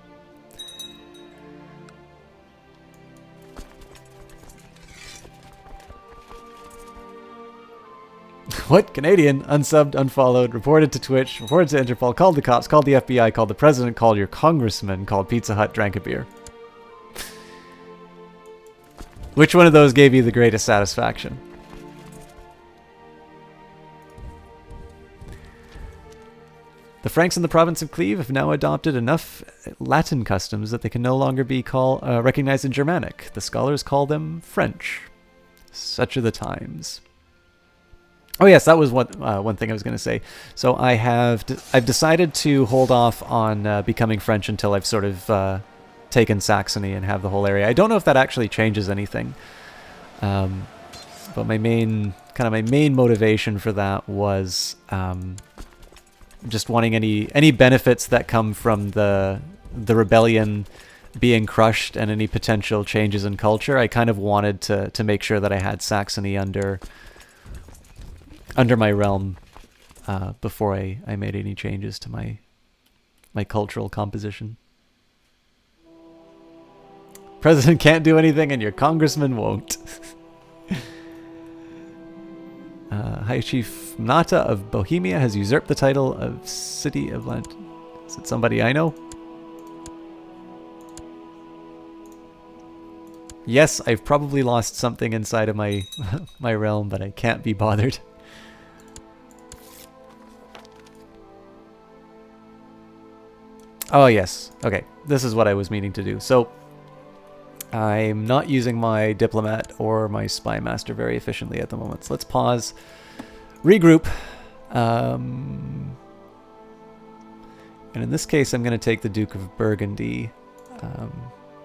What? Canadian? Unsubbed, unfollowed, reported to Twitch, reported to Interpol, called the cops, called the FBI, called the president, called your congressman, called Pizza Hut, drank a beer. Which one of those gave you the greatest satisfaction? The Franks in the province of Cleve have now adopted enough Latin customs that they can no longer be recognized in Germanic. The scholars call them French. Such are the times. Oh yes, that was one thing I was going to say. So I've decided to hold off on becoming French until I've sort of taken Saxony and have the whole area. I don't know if that actually changes anything, but my main motivation for that was just wanting any benefits that come from the rebellion being crushed and any potential changes in culture. I kind of wanted to make sure that I had Saxony under my realm before I made any changes to my cultural composition. President can't do anything and your congressman won't. High Chief Nata of Bohemia has usurped the title of City of Land. Is it somebody I know? Yes, I've probably lost something inside of my my realm, but I can't be bothered. Oh yes, okay, this is what I was meaning to do. So, I'm not using my Diplomat or my Spy Master very efficiently at the moment. So let's pause, regroup, and in this case I'm going to take the Duke of Burgundy,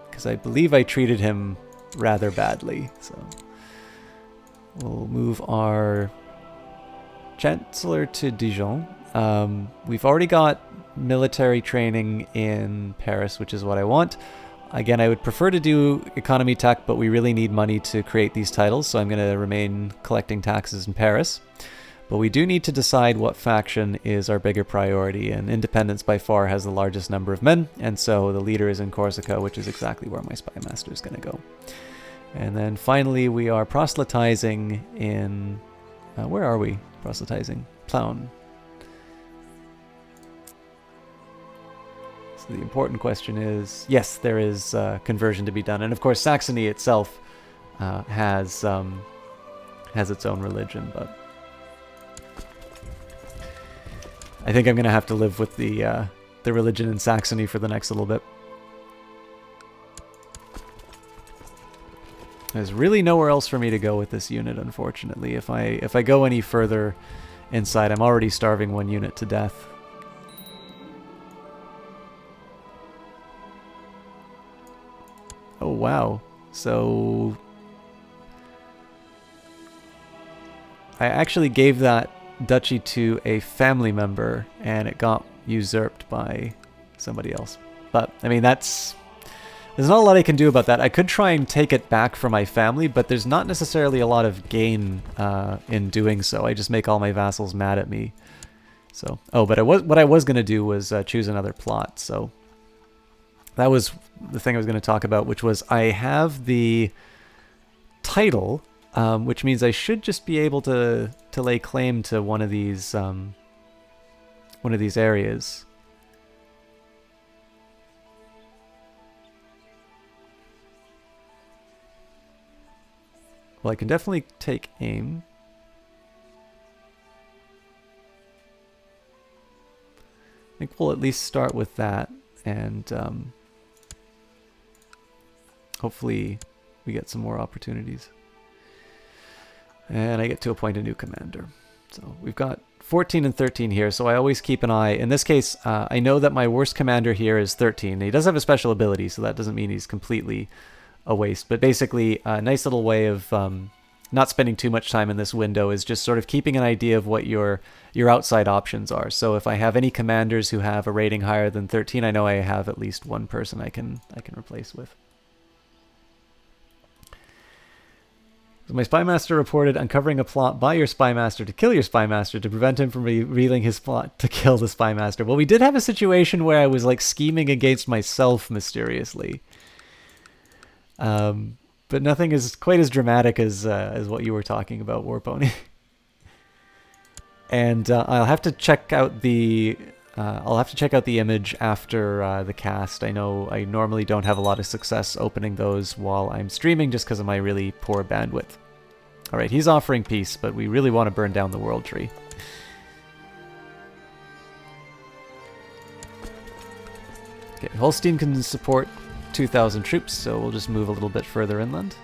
because I believe I treated him rather badly. So, we'll move our Chancellor to Dijon. We've already got military training in Paris, which is what I want. Again, I would prefer to do economy tech, but we really need money to create these titles, so I'm going to remain collecting taxes in Paris. But we do need to decide what faction is our bigger priority, and Independence by far has the largest number of men, and so the leader is in Corsica, which is exactly where my Spy Master is going to go. And then finally, we are proselytizing in... where are we proselytizing? Plauen. The important question is, yes, there is conversion to be done, and of course Saxony itself has its own religion, but I think I'm gonna have to live with the religion in Saxony for the next little bit. There's really nowhere else for me to go with this unit, unfortunately. If I go any further inside, I'm already starving one unit to death. Oh, wow. So I actually gave that duchy to a family member, and it got usurped by somebody else. But, I mean, there's not a lot I can do about that. I could try and take it back for my family, but there's not necessarily a lot of gain in doing so. I just make all my vassals mad at me. So, oh, but what I was going to do was choose another plot, so... That was the thing I was going to talk about, which was I have the title which means I should just be able to lay claim to one of these areas. Well, I can definitely take aim. I think we'll at least start with that, and hopefully we get some more opportunities. And I get to appoint a new commander. So we've got 14 and 13 here, so I always keep an eye. In this case, I know that my worst commander here is 13. He does have a special ability, so that doesn't mean he's completely a waste. But basically, a nice little way of not spending too much time in this window is just sort of keeping an idea of what your outside options are. So if I have any commanders who have a rating higher than 13, I know I have at least one person I can replace with. So my spymaster reported uncovering a plot by your spymaster to kill your spymaster to prevent him from revealing his plot to kill the spymaster. Well, we did have a situation where I was like scheming against myself mysteriously. But nothing is quite as dramatic as what you were talking about, Warpony. And I'll have to check out the image after the cast. I know I normally don't have a lot of success opening those while I'm streaming just because of my really poor bandwidth. All right, he's offering peace, but we really want to burn down the world tree. Okay, Holstein can support 2,000 troops, so we'll just move a little bit further inland.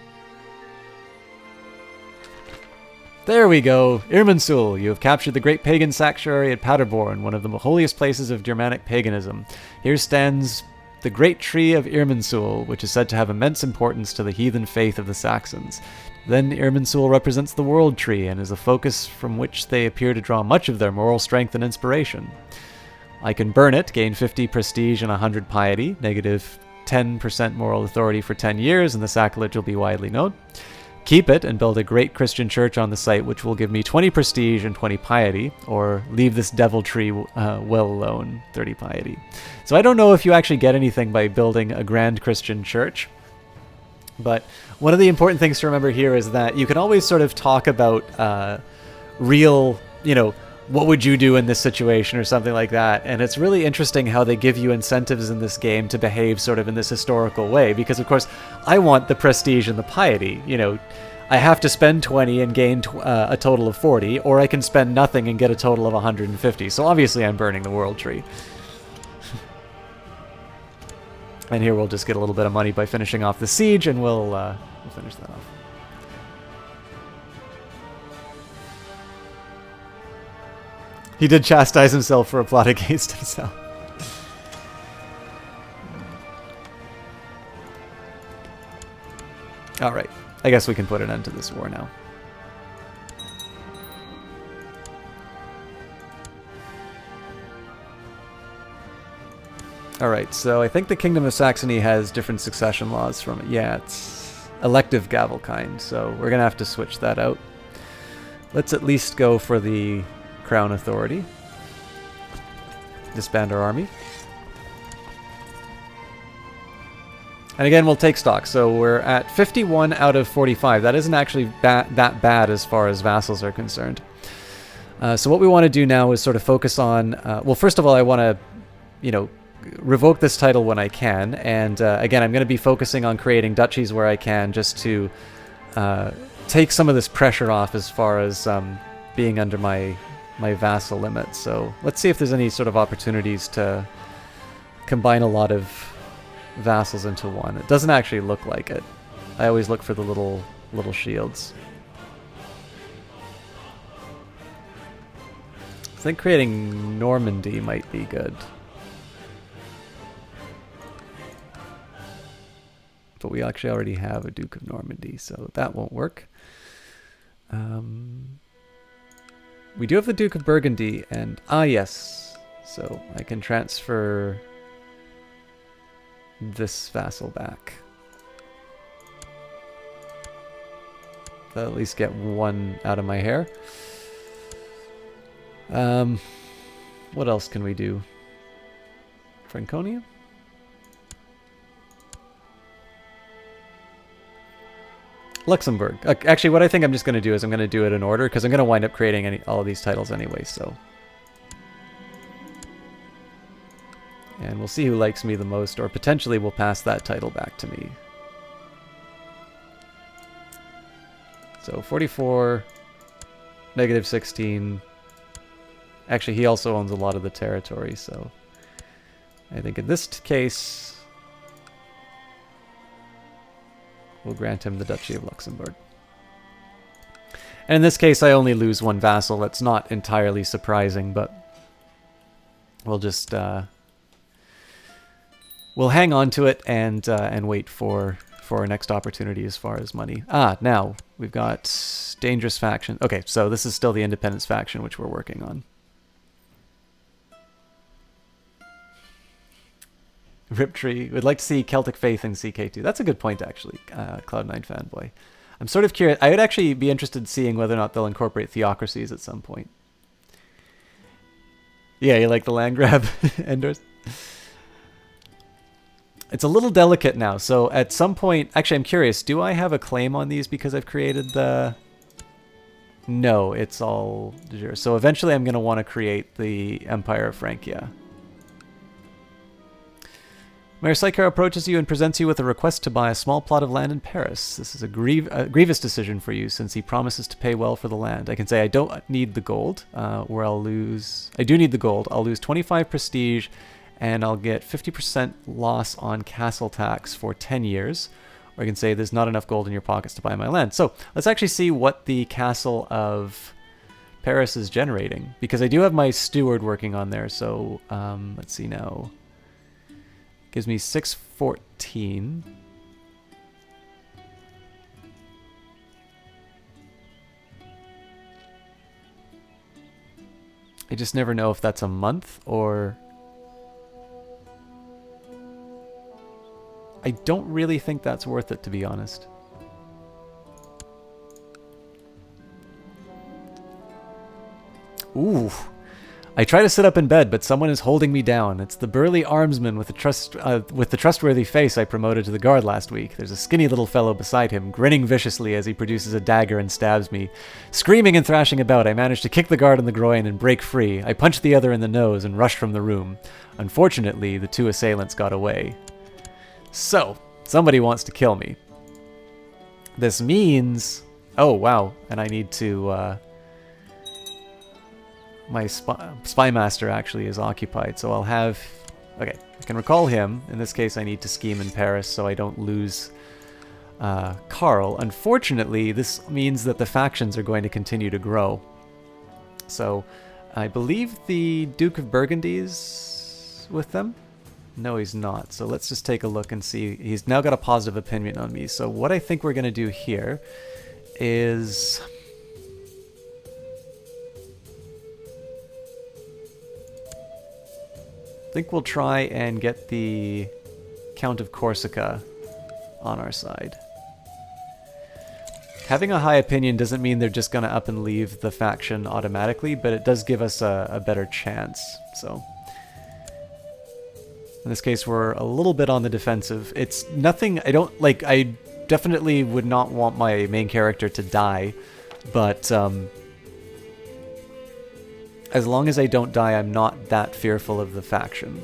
There we go! Irminsul, you have captured the great pagan sanctuary at Paderborn, one of the holiest places of Germanic paganism. Here stands the great tree of Irminsul, which is said to have immense importance to the heathen faith of the Saxons. Then Irminsul represents the world tree and is a focus from which they appear to draw much of their moral strength and inspiration. I can burn it, gain 50 prestige and 100 piety, negative 10% moral authority for 10 years, and the sacrilege will be widely known. Keep it and build a great Christian church on the site, which will give me 20 prestige and 20 piety, or leave this devil tree well alone, 30 piety. So I don't know if you actually get anything by building a grand Christian church, but one of the important things to remember here is that you can always sort of talk about real, what would you do in this situation or something like that. And it's really interesting how they give you incentives in this game to behave sort of in this historical way. Because, of course, I want the prestige and the piety. I have to spend 20 and gain a total of 40, or I can spend nothing and get a total of 150. So obviously I'm burning the world tree. And here we'll just get a little bit of money by finishing off the siege, and we'll finish that off. He did chastise himself for a plot against himself. Alright, I guess we can put an end to this war now. Alright, so I think the Kingdom of Saxony has different succession laws from it. Yeah, it's elective gavel kind, so we're going to have to switch that out. Let's at least go for the Crown Authority. Disband our army. And again, we'll take stock. So we're at 51 out of 45. That isn't actually that bad as far as vassals are concerned. So what we want to do now is sort of focus on... well, first of all, I want to, revoke this title when I can. And again, I'm going to be focusing on creating duchies where I can, just to take some of this pressure off as far as being under my vassal limit. So let's see if there's any sort of opportunities to combine a lot of vassals into one. It doesn't actually look like it. I always look for the little shields. I think creating Normandy might be good. But we actually already have a Duke of Normandy, so that won't work. We do have the Duke of Burgundy, and yes, so I can transfer this vassal back. That'll at least get one out of my hair. What else can we do? Franconia? Luxembourg. Actually, what I think I'm just going to do is I'm going to do it in order, because I'm going to wind up creating all of these titles anyway, so. And we'll see who likes me the most, or potentially will pass that title back to me. So 44, negative 16. Actually, he also owns a lot of the territory, so I think in this case, we'll grant him the Duchy of Luxembourg. And in this case, I only lose one vassal. That's not entirely surprising, but we'll just we'll hang on to it and wait for our next opportunity as far as money. Now we've got dangerous faction. Okay, so this is still the independence faction, which we're working on. Riptree would like to see Celtic Faith in CK2. That's a good point, actually. Cloud9 fanboy. I'm sort of curious. I would actually be interested in seeing whether or not they'll incorporate theocracies at some point. Yeah, you like the land grab, Endors? It's a little delicate now, so at some point... Actually, I'm curious. Do I have a claim on these because I've created the... No, it's all de jure. So eventually I'm going to want to create the Empire of Francia. Mayor Sycar approaches you and presents you with a request to buy a small plot of land in Paris. This is a grievous decision for you, since he promises to pay well for the land. I can say I don't need the gold, where I'll lose... I do need the gold. I'll lose 25 prestige, and I'll get 50% loss on castle tax for 10 years. Or I can say there's not enough gold in your pockets to buy my land. So let's actually see what the castle of Paris is generating, because I do have my steward working on there. So let's see now. Gives me 614. I just never know if that's a month or... I don't really think that's worth it, to be honest. Ooh. I try to sit up in bed, but someone is holding me down. It's the burly armsman with the trustworthy face I promoted to the guard last week. There's a skinny little fellow beside him, grinning viciously as he produces a dagger and stabs me. Screaming and thrashing about, I manage to kick the guard in the groin and break free. I punch the other in the nose and rush from the room. Unfortunately, the two assailants got away. So, somebody wants to kill me. This means... Oh, wow. And I need to... My spy master actually is occupied, so I'll have... Okay, I can recall him. In this case, I need to scheme in Paris so I don't lose Karl. Unfortunately, this means that the factions are going to continue to grow. So, I believe the Duke of Burgundy is with them? No, he's not. So let's just take a look and see. He's now got a positive opinion on me. So what I think we're going to do here is... I think we'll try and get the Count of Corsica on our side. Having a high opinion doesn't mean they're just going to up and leave the faction automatically, but it does give us a better chance. So in this case, we're a little bit on the defensive. It's nothing... I definitely would not want my main character to die, but... as long as I don't die, I'm not that fearful of the faction.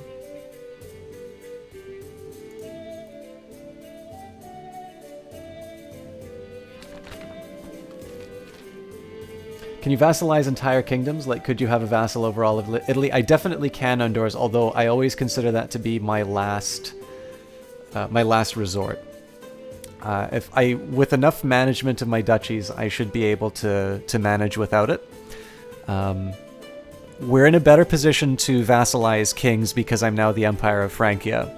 Can you vassalize entire kingdoms? Like, could you have a vassal over all of Italy? I definitely can, Undors, although I always consider that to be my last resort. With enough management of my duchies, I should be able to manage without it. We're in a better position to vassalize kings because I'm now the Empire of Francia.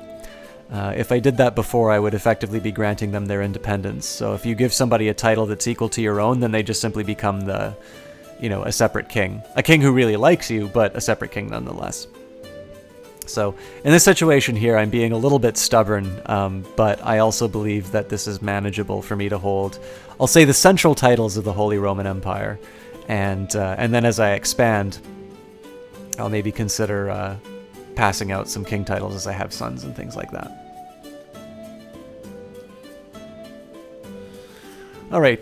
If I did that before, I would effectively be granting them their independence. So if you give somebody a title that's equal to your own, then they just simply become a separate king. A king who really likes you, but a separate king nonetheless. So in this situation here, I'm being a little bit stubborn, but I also believe that this is manageable for me to hold. I'll say the central titles of the Holy Roman Empire, and then as I expand, I'll maybe consider passing out some king titles as I have sons and things like that. Alright.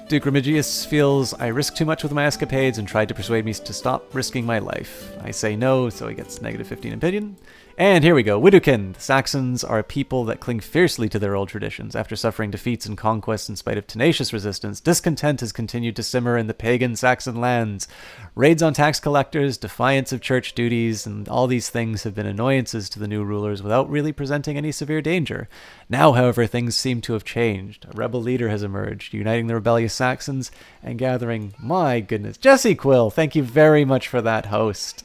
Duke Remigius feels I risk too much with my escapades and tried to persuade me to stop risking my life. I say no, so he gets negative 15 opinion. And here we go. Widukind. The Saxons are a people that cling fiercely to their old traditions. After suffering defeats and conquests in spite of tenacious resistance, discontent has continued to simmer in the pagan Saxon lands. Raids on tax collectors, defiance of church duties, and all these things have been annoyances to the new rulers without really presenting any severe danger. Now, however, things seem to have changed. A rebel leader has emerged, uniting the rebellious Saxons and gathering, my goodness, Jesse Quill, thank you very much for that, host.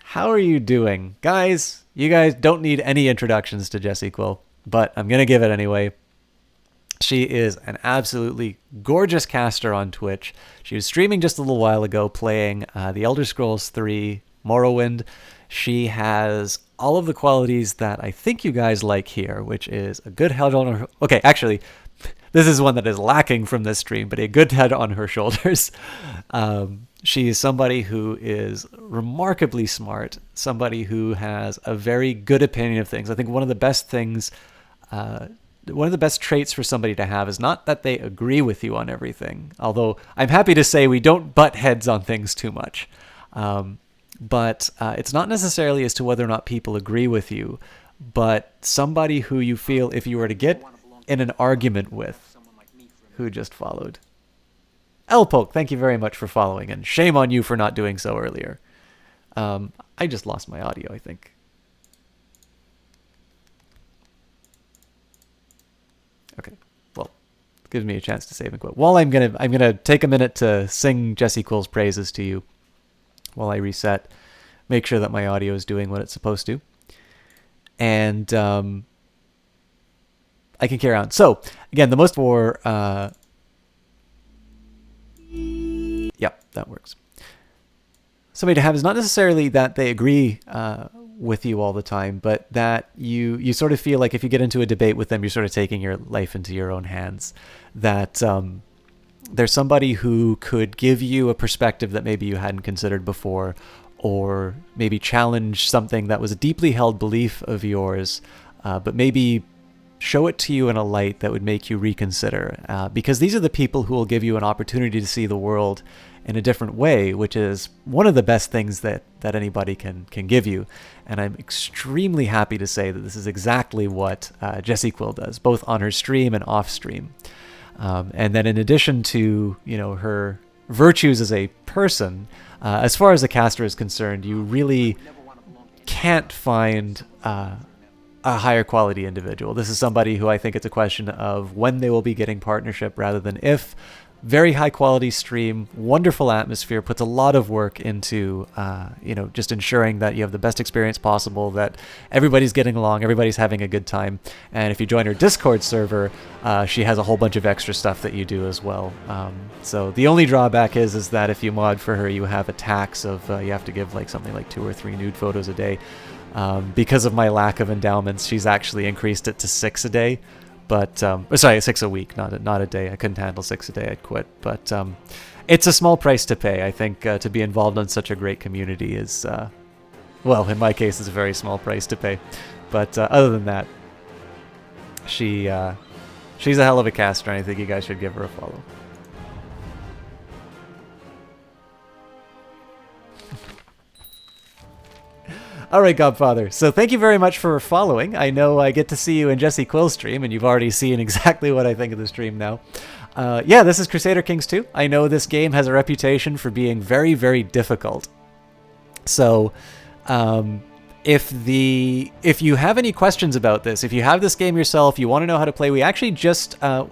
How are you doing? Guys, you guys don't need any introductions to Jessie Quill, but I'm going to give it anyway. She is an absolutely gorgeous caster on Twitch. She was streaming just a little while ago playing The Elder Scrolls 3 Morrowind. She has all of the qualities that I think you guys like here, which is a good head on her... Okay, actually, this is one that is lacking from this stream, but a good head on her shoulders. She is somebody who is remarkably smart, somebody who has a very good opinion of things. I think one of the best things, one of the best traits for somebody to have is not that they agree with you on everything, although I'm happy to say we don't butt heads on things too much. But it's not necessarily as to whether or not people agree with you, but somebody who you feel if you were to get in an argument with, who just followed. Elpoke, thank you very much for following, and shame on you for not doing so earlier. I just lost my audio, I think. Okay, well, it gives me a chance to save and quit. While I'm gonna take a minute to sing Jessie Quill's praises to you while I reset, make sure that my audio is doing what it's supposed to, and I can carry on. So again, the most for yep, that works. Somebody to have is not necessarily that they agree with you all the time, but that you sort of feel like if you get into a debate with them, you're sort of taking your life into your own hands. That there's somebody who could give you a perspective that maybe you hadn't considered before, or maybe challenge something that was a deeply held belief of yours, but maybe show it to you in a light that would make you reconsider. Because these are the people who will give you an opportunity to see the world in a different way, which is one of the best things that anybody can give you. And I'm extremely happy to say that this is exactly what Jessie Quill does, both on her stream and off stream. And then in addition to, you know, her virtues as a person, as far as the caster is concerned, you really can't find a higher quality individual. This is somebody who I think it's a question of when they will be getting partnership rather than if. Very high quality stream, wonderful atmosphere, puts a lot of work into, you know, just ensuring that you have the best experience possible, that everybody's getting along, everybody's having a good time. And if you join her Discord server, she has a whole bunch of extra stuff that you do as well. So the only drawback is that if you mod for her, you have a tax of, you have to give like something like 2 or 3 nude photos a day. Because of my lack of endowments, she's actually increased it to 6 a day. But, sorry, 6 a week, not a day. I couldn't handle 6 a day, I'd quit. But it's a small price to pay. I think to be involved in such a great community is, well, in my case, it's a very small price to pay. But other than that, she's a hell of a caster, and I think you guys should give her a follow. All right, Godfather. So thank you very much for following. I know I get to see you in Jessie Quill's stream, and you've already seen exactly what I think of the stream now. Yeah, this is Crusader Kings 2. I know this game has a reputation for being very, very difficult. So if you have any questions about this, if you have this game yourself, you want to know how to play, we actually just, I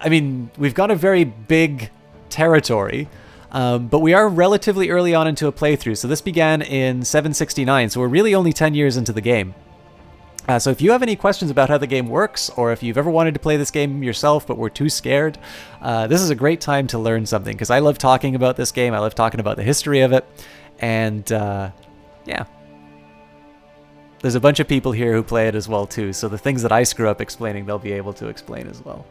mean, we've got a very big territory. But we are relatively early on into a playthrough, so this began in 769, so we're really only 10 years into the game. So if you have any questions about how the game works, or if you've ever wanted to play this game yourself but were too scared, this is a great time to learn something, because I love talking about this game, I love talking about the history of it, and yeah. There's a bunch of people here who play it as well too, so the things that I screw up explaining, they'll be able to explain as well.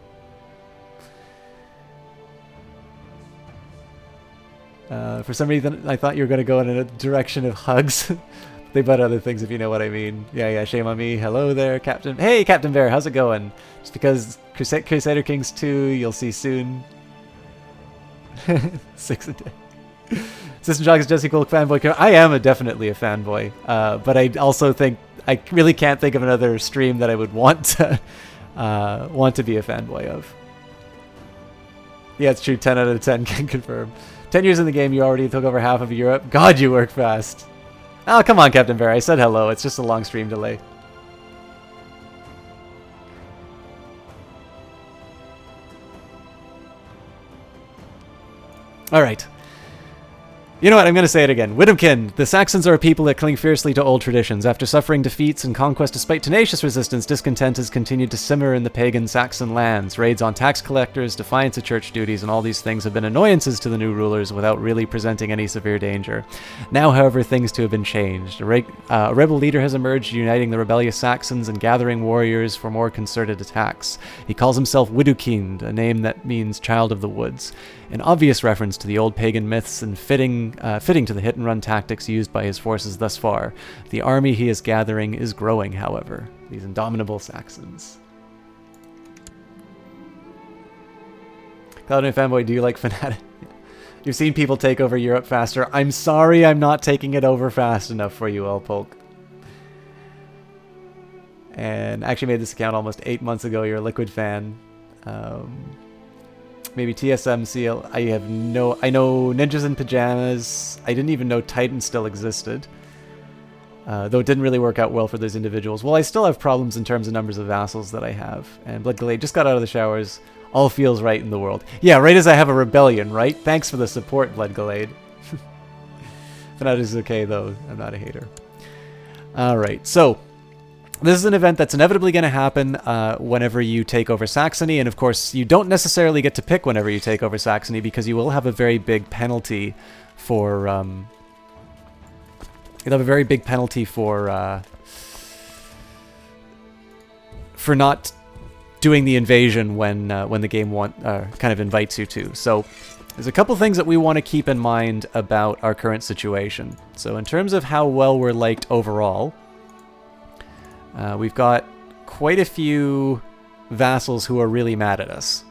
For some reason, I thought you were going to go in a direction of hugs. They butt other things, if you know what I mean. Yeah, yeah, shame on me. Hello there, Captain. Hey, Captain Bear, how's it going? Just because Crusader Kings 2, you'll see soon. 6 a day. System Shock is Jesse Cool fanboy. I am definitely a fanboy, but I also think I really can't think of another stream that I would want to be a fanboy of. Yeah, it's true. 10 out of 10 can confirm. 10 years in the game, you already took over half of Europe. God, you work fast. Oh, come on, Captain Bear. I said hello. It's just a long stream delay. All right. You know what? I'm going to say it again. Widowkin, the Saxons are a people that cling fiercely to old traditions. After suffering defeats and conquest despite tenacious resistance, discontent has continued to simmer in the pagan Saxon lands. Raids on tax collectors, defiance of church duties, and all these things have been annoyances to the new rulers without really presenting any severe danger. Now, however, things too have been changed. A rebel leader has emerged, uniting the rebellious Saxons and gathering warriors for more concerted attacks. He calls himself Widowkind, a name that means child of the woods. An obvious reference to the old pagan myths and fitting to the hit-and-run tactics used by his forces thus far. The army he is gathering is growing, however. These indomitable Saxons. Cloud9 fanboy, do you like Fnatic? You've seen people take over Europe faster. I'm sorry I'm not taking it over fast enough for you, Elpolk. And actually made this account almost 8 months ago. You're a Liquid fan. Maybe TSMC. I know Ninjas in Pajamas. I didn't even know Titan still existed. Though it didn't really work out well for those individuals. Well, I still have problems in terms of numbers of vassals that I have. And Blood Glade just got out of the showers. All feels right in the world. Yeah, right as I have a rebellion, right? Thanks for the support, Blood Glade. Fnatic is okay, though. I'm not a hater. Alright, so this is an event that's inevitably going to happen whenever you take over Saxony, and of course you don't necessarily get to pick whenever you take over Saxony because you will have a very big penalty for you'll have a very big penalty for not doing the invasion when the game kind of invites you to. So there's a couple things that we want to keep in mind about our current situation. So in terms of how well we're liked overall, we've got quite a few vassals who are really mad at us.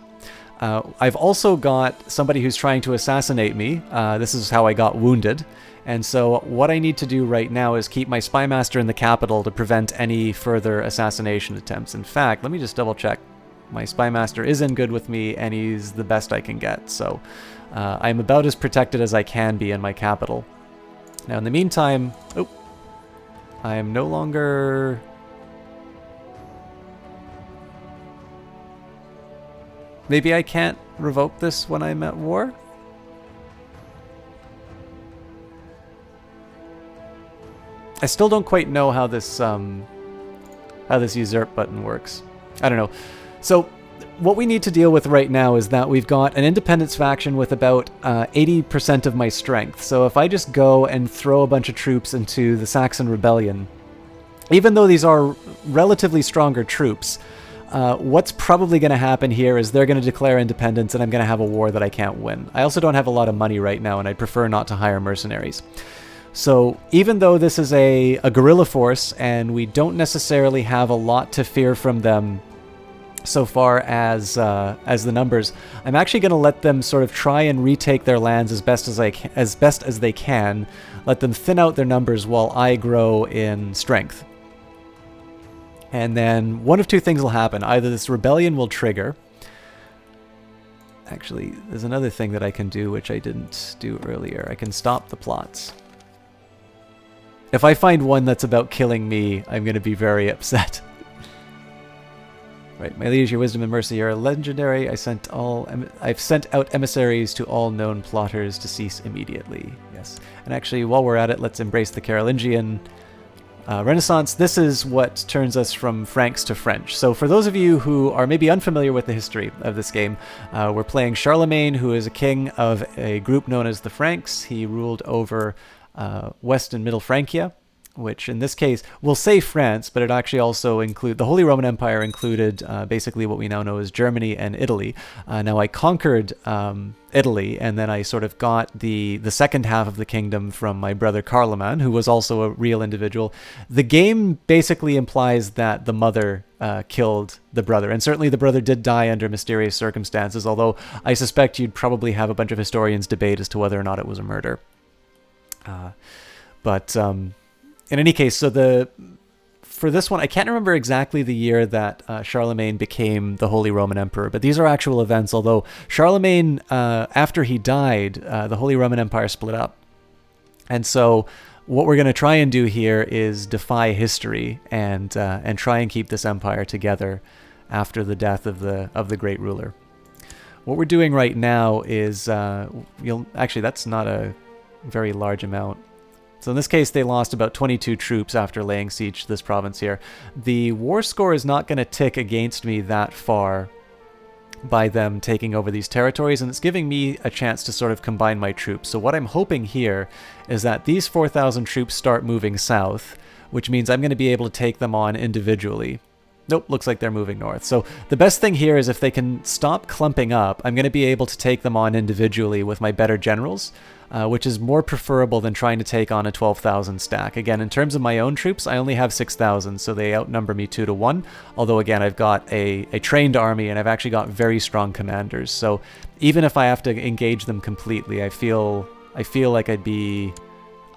I've also got somebody who's trying to assassinate me. This is how I got wounded. And so what I need to do right now is keep my spymaster in the capital to prevent any further assassination attempts. In fact, let me just double check. My spymaster is in good with me, and he's the best I can get. So I'm about as protected as I can be in my capital. Now, in the meantime... Oh, I am no longer... Maybe I can't revoke this when I'm at war? I still don't quite know how this usurp button works. I don't know. So what we need to deal with right now is that we've got an independence faction with about 80% of my strength. So if I just go and throw a bunch of troops into the Saxon Rebellion, even though these are relatively stronger troops, what's probably going to happen here is they're going to declare independence and I'm going to have a war that I can't win. I also don't have a lot of money right now and I'd prefer not to hire mercenaries. So even though this is a guerrilla force and we don't necessarily have a lot to fear from them so far as the numbers, I'm actually going to let them sort of try and retake their lands as best as they can, let them thin out their numbers while I grow in strength. And then one of two things will happen. Either this rebellion will trigger. Actually, there's another thing that I can do which I didn't do earlier. I can stop the plots. If I find one that's about killing me, I'm going to be very upset. Right, my liege, your wisdom and mercy are legendary. I've sent out emissaries to all known plotters to cease immediately. Yes, and actually, while we're at it, let's embrace the Carolingian Renaissance. This is what turns us from Franks to French. So for those of you who are maybe unfamiliar with the history of this game, we're playing Charlemagne, who is a king of a group known as the Franks. He ruled over West and Middle Francia. which in this case will say France, but it actually also include the Holy Roman Empire included basically what we now know as Germany and Italy. Now I conquered Italy, and then I sort of got the second half of the kingdom from my brother Carloman, who was also a real individual. The game basically implies that the mother killed the brother, and certainly the brother did die under mysterious circumstances, although I suspect you'd probably have a bunch of historians debate as to whether or not it was a murder. But in any case, so for this one, I can't remember exactly the year that Charlemagne became the Holy Roman Emperor, but these are actual events, although Charlemagne, after he died, the Holy Roman Empire split up. And so what we're going to try and do here is defy history and try and keep this empire together after the death of the great ruler. What we're doing right now is, actually, that's not a very large amount. So in this case, they lost about 22 troops after laying siege to this province here. The war score is not going to tick against me that far by them taking over these territories, and it's giving me a chance to sort of combine my troops. So what I'm hoping here is that these 4,000 troops start moving south, which means I'm going to be able to take them on individually. Nope, looks like they're moving north. So the best thing here is if they can stop clumping up, I'm going to be able to take them on individually with my better generals, which is more preferable than trying to take on a 12,000 stack. Again, in terms of my own troops, I only have 6,000, so they outnumber me 2 to 1. Although again, I've got a trained army, and I've actually got very strong commanders. So even if I have to engage them completely, I feel like I'd be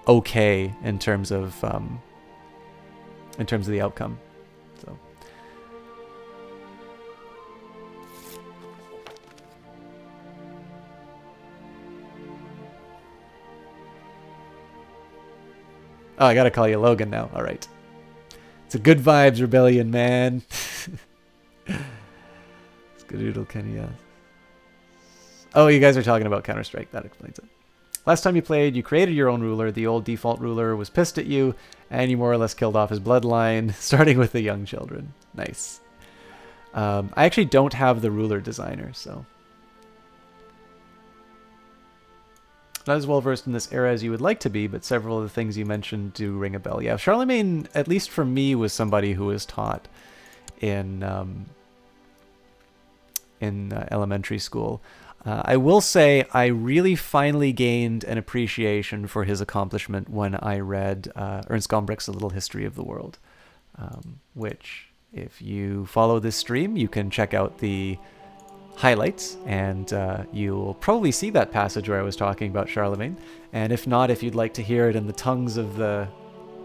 okay in terms of the outcome. So. Oh, I gotta call you Logan now. All right. It's a good vibes rebellion, man. Skadoodle Kenny, yeah. Oh, you guys are talking about Counter-Strike. That explains it. Last time you played, you created your own ruler. The old default ruler was pissed at you, and you more or less killed off his bloodline, starting with the young children. Nice. I actually don't have the ruler designer, so... Not as well versed in this era as you would like to be, but several of the things you mentioned do ring a bell. Yeah, Charlemagne, at least for me, was somebody who was taught in elementary school. I will say I really finally gained an appreciation for his accomplishment when I read Ernst Gombrich's A Little History of the World, which, if you follow this stream, you can check out the highlights, and you'll probably see that passage where I was talking about Charlemagne. And if not, if you'd like to hear it in the tongues of the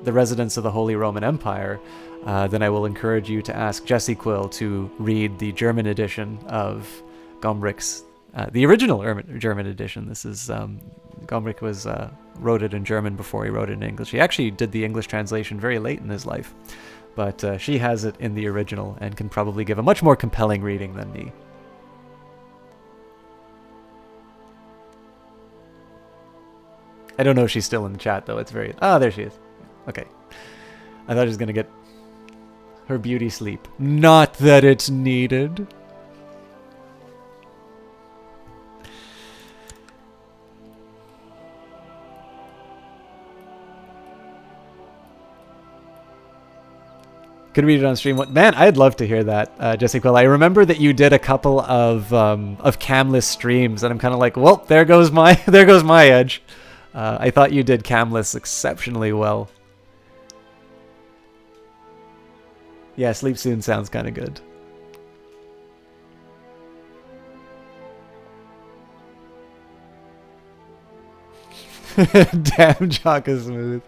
residents of the Holy Roman Empire, then I will encourage you to ask Jesse Quill to read the German edition of Gombrich's, the original German edition. This is, Gombrich wrote it in German before he wrote it in English. He actually did the English translation very late in his life, but she has it in the original and can probably give a much more compelling reading than me. I don't know if she's still in the chat, though. It's very... Ah, there she is. Okay. I thought she was going to get her beauty sleep. Not that it's needed. Could read it on stream. Man, I'd love to hear that, Jesse Quill. I remember that you did a couple of camless streams, and I'm kind of like, well, there goes my edge. I thought you did camless exceptionally well. Yeah, sleep soon sounds kind of good. Damn, Jock is smooth.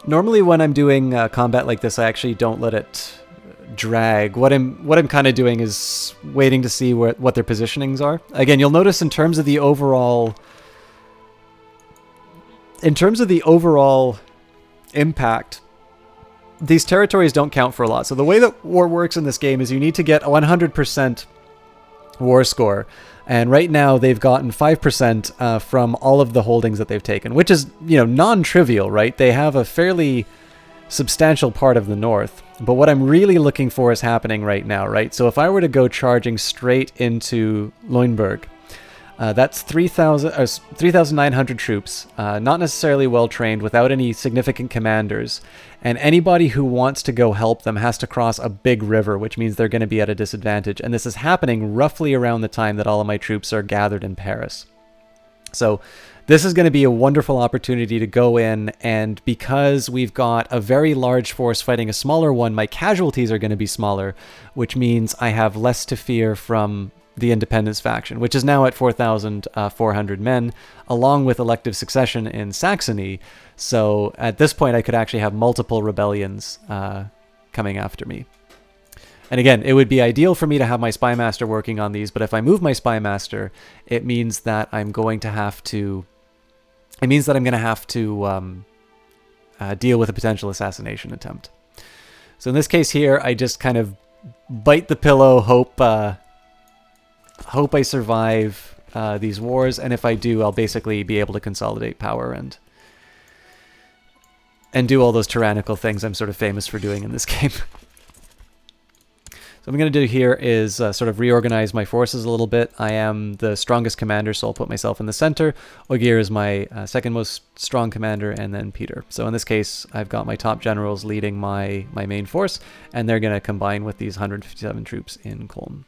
Normally when I'm doing combat like this, I actually don't let it drag. What I'm kind of doing is waiting to see what their positionings are. Again, you'll notice in terms of the overall impact, these territories don't count for a lot. So the way that war works in this game is you need to get 100% war score. And right now they've gotten 5% from all of the holdings that they've taken, which is, non-trivial, right? They have a fairly substantial part of the north. But what I'm really looking for is happening right now, right? So if I were to go charging straight into Leuenberg, that's 3,900 troops, not necessarily well-trained, without any significant commanders. And anybody who wants to go help them has to cross a big river, which means they're going to be at a disadvantage. And this is happening roughly around the time that all of my troops are gathered in Paris. So this is going to be a wonderful opportunity to go in, and because we've got a very large force fighting a smaller one, my casualties are going to be smaller, which means I have less to fear from the Independence faction, which is now at 4,400 men, along with elective succession in Saxony. So at this point, I could actually have multiple rebellions coming after me. And again, it would be ideal for me to have my spy master working on these, but if I move my spy master, it means that I'm going to have to... It means that I'm going to have to deal with a potential assassination attempt. So in this case here, I just kind of bite the pillow, hope I survive these wars, and if I do, I'll basically be able to consolidate power and do all those tyrannical things I'm sort of famous for doing in this game. So what I'm going to do here is sort of reorganize my forces a little bit. I am the strongest commander, so I'll put myself in the center. Ogier is my second most strong commander, and then Peter. So in this case, I've got my top generals leading my main force, and they're going to combine with these 157 troops in Cologne.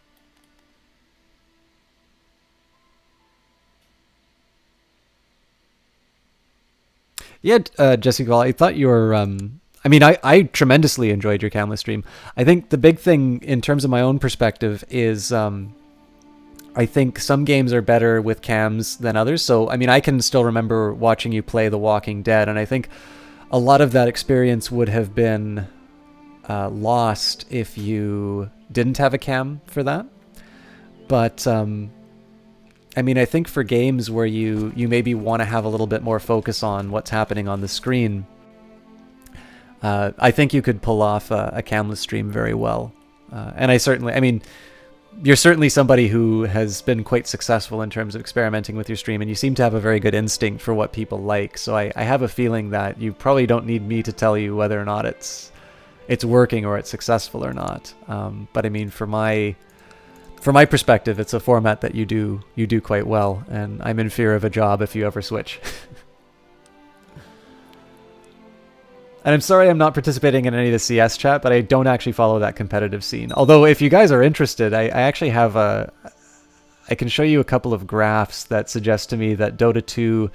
Yeah, Jesse, well, I thought you were... I mean, I tremendously enjoyed your camless stream. I think the big thing in terms of my own perspective is I think some games are better with cams than others. So, I mean, I can still remember watching you play The Walking Dead, and I think a lot of that experience would have been lost if you didn't have a cam for that. But, I mean, I think for games where you maybe want to have a little bit more focus on what's happening on the screen, I think you could pull off a camless stream very well. And I mean, you're certainly somebody who has been quite successful in terms of experimenting with your stream, and you seem to have a very good instinct for what people like. So I have a feeling that you probably don't need me to tell you whether or not it's working or it's successful or not. But I mean, from my perspective, it's a format that you do quite well, and I'm in fear of a job if you ever switch. And I'm sorry I'm not participating in any of the CS chat, but I don't actually follow that competitive scene. Although if you guys are interested, I actually have I can show you a couple of graphs that suggest to me that Dota 2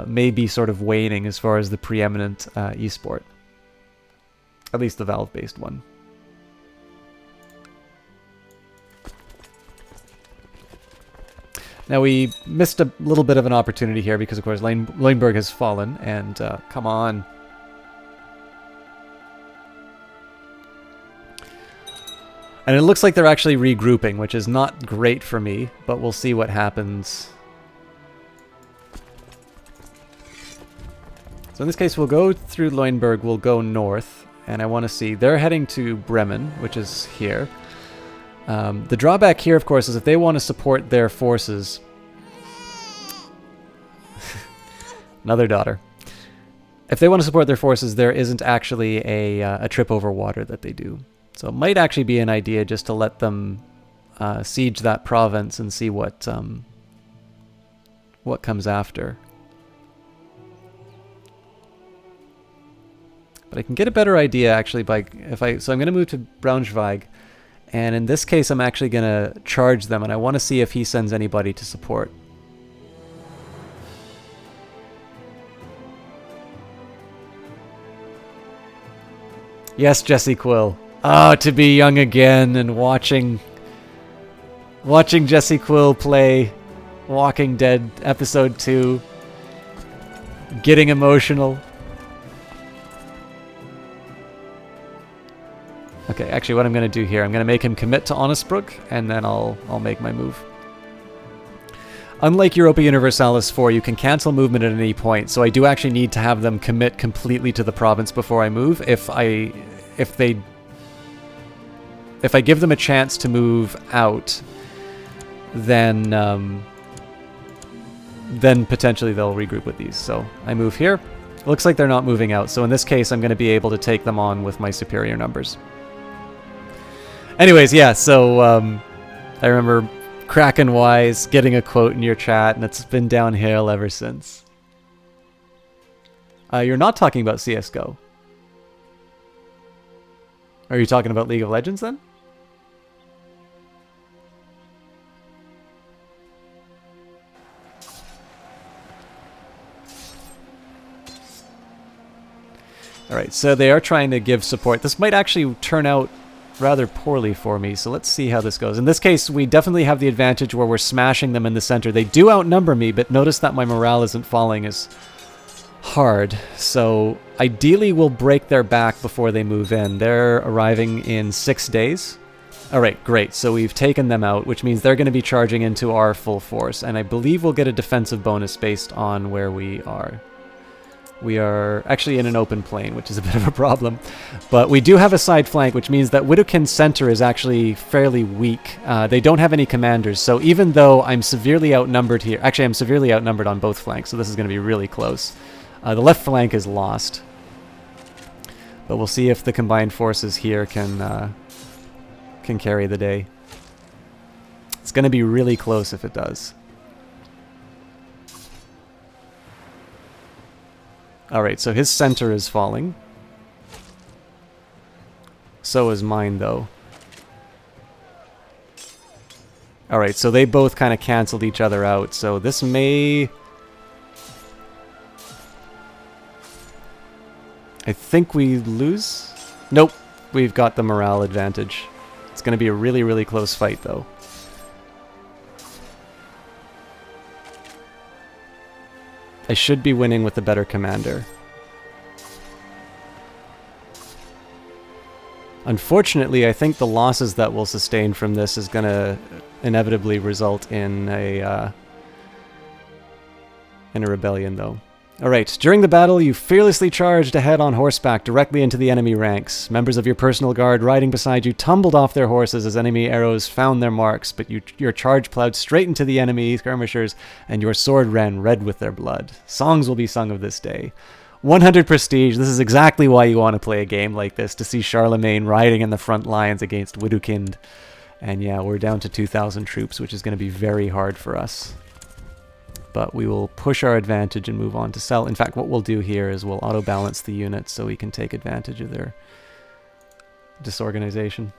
may be sort of waning as far as the preeminent esport. At least the Valve-based one. Now we missed a little bit of an opportunity here because, of course, Leuenberg has fallen, and come on. And it looks like they're actually regrouping, which is not great for me, but we'll see what happens. So in this case, we'll go through Leuenberg, we'll go north, and I want to see, they're heading to Bremen, which is here. The drawback here, of course, is if they want to support their forces... Another daughter. If they want to support their forces, there isn't actually a trip over water that they do. So it might actually be an idea just to let them siege that province and see what comes after. But I can get a better idea actually so I'm going to move to Braunschweig, and in this case I'm actually going to charge them, and I want to see if he sends anybody to support. Yes, Jesse Quill. Oh, to be young again and watching Jesse Quill play Walking Dead Episode 2. Getting emotional. Okay, actually what I'm going to do here, I'm going to make him commit to Honestbrook, and then I'll make my move. Unlike Europa Universalis 4, you can cancel movement at any point, so I do actually need to have them commit completely to the province before I move. If I give them a chance to move out, then potentially they'll regroup with these. So I move here. Looks like they're not moving out, so in this case I'm going to be able to take them on with my superior numbers. Anyways, yeah, so I remember Kraken Wise getting a quote in your chat, and it's been downhill ever since. You're not talking about CSGO. Are you talking about League of Legends then? Alright, so they are trying to give support. This might actually turn out rather poorly for me, so let's see how this goes. In this case, we definitely have the advantage where we're smashing them in the center. They do outnumber me, but notice that my morale isn't falling as hard. So ideally we'll break their back before they move in. They're arriving in 6 days. Alright, great. So we've taken them out, which means they're going to be charging into our full force, and I believe we'll get a defensive bonus based on where we are. We are actually in an open plain, which is a bit of a problem. But we do have a side flank, which means that Widowkin's center is actually fairly weak. They don't have any commanders, so even though I'm severely outnumbered here... Actually, I'm severely outnumbered on both flanks, so this is going to be really close. The left flank is lost. But we'll see if the combined forces here can carry the day. It's going to be really close if it does. Alright, so his center is falling. So is mine, though. Alright, so they both kind of canceled each other out, so this may... I think we lose? Nope, we've got the morale advantage. It's going to be a really, really close fight, though. I should be winning with the better commander. Unfortunately, I think the losses that we'll sustain from this is going to inevitably result in a rebellion, though. Alright, during the battle, you fearlessly charged ahead on horseback directly into the enemy ranks. Members of your personal guard riding beside you tumbled off their horses as enemy arrows found their marks, but your charge plowed straight into the enemy skirmishers, and your sword ran red with their blood. Songs will be sung of this day. 100 prestige, this is exactly why you want to play a game like this, to see Charlemagne riding in the front lines against Widukind. And yeah, we're down to 2,000 troops, which is going to be very hard for us. But we will push our advantage and move on to sell. In fact, what we'll do here is we'll auto-balance the units so we can take advantage of their disorganization.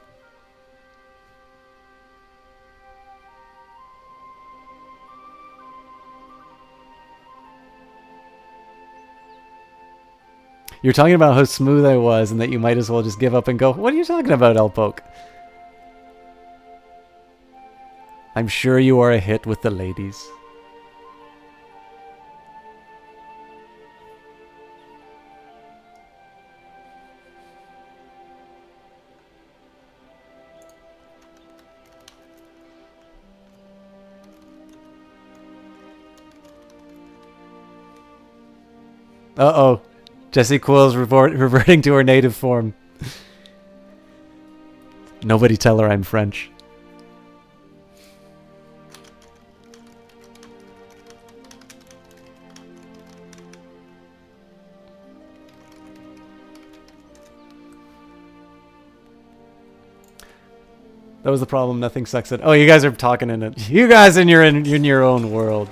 You're talking about how smooth I was and that you might as well just give up and go, what are you talking about, Elpoke? I'm sure you are a hit with the ladies. Uh-oh. Jessie Quill's reverting to her native form. Nobody tell her I'm French. That was the problem. Nothing sucks at... Oh, you guys are talking in it. You guys in your own world.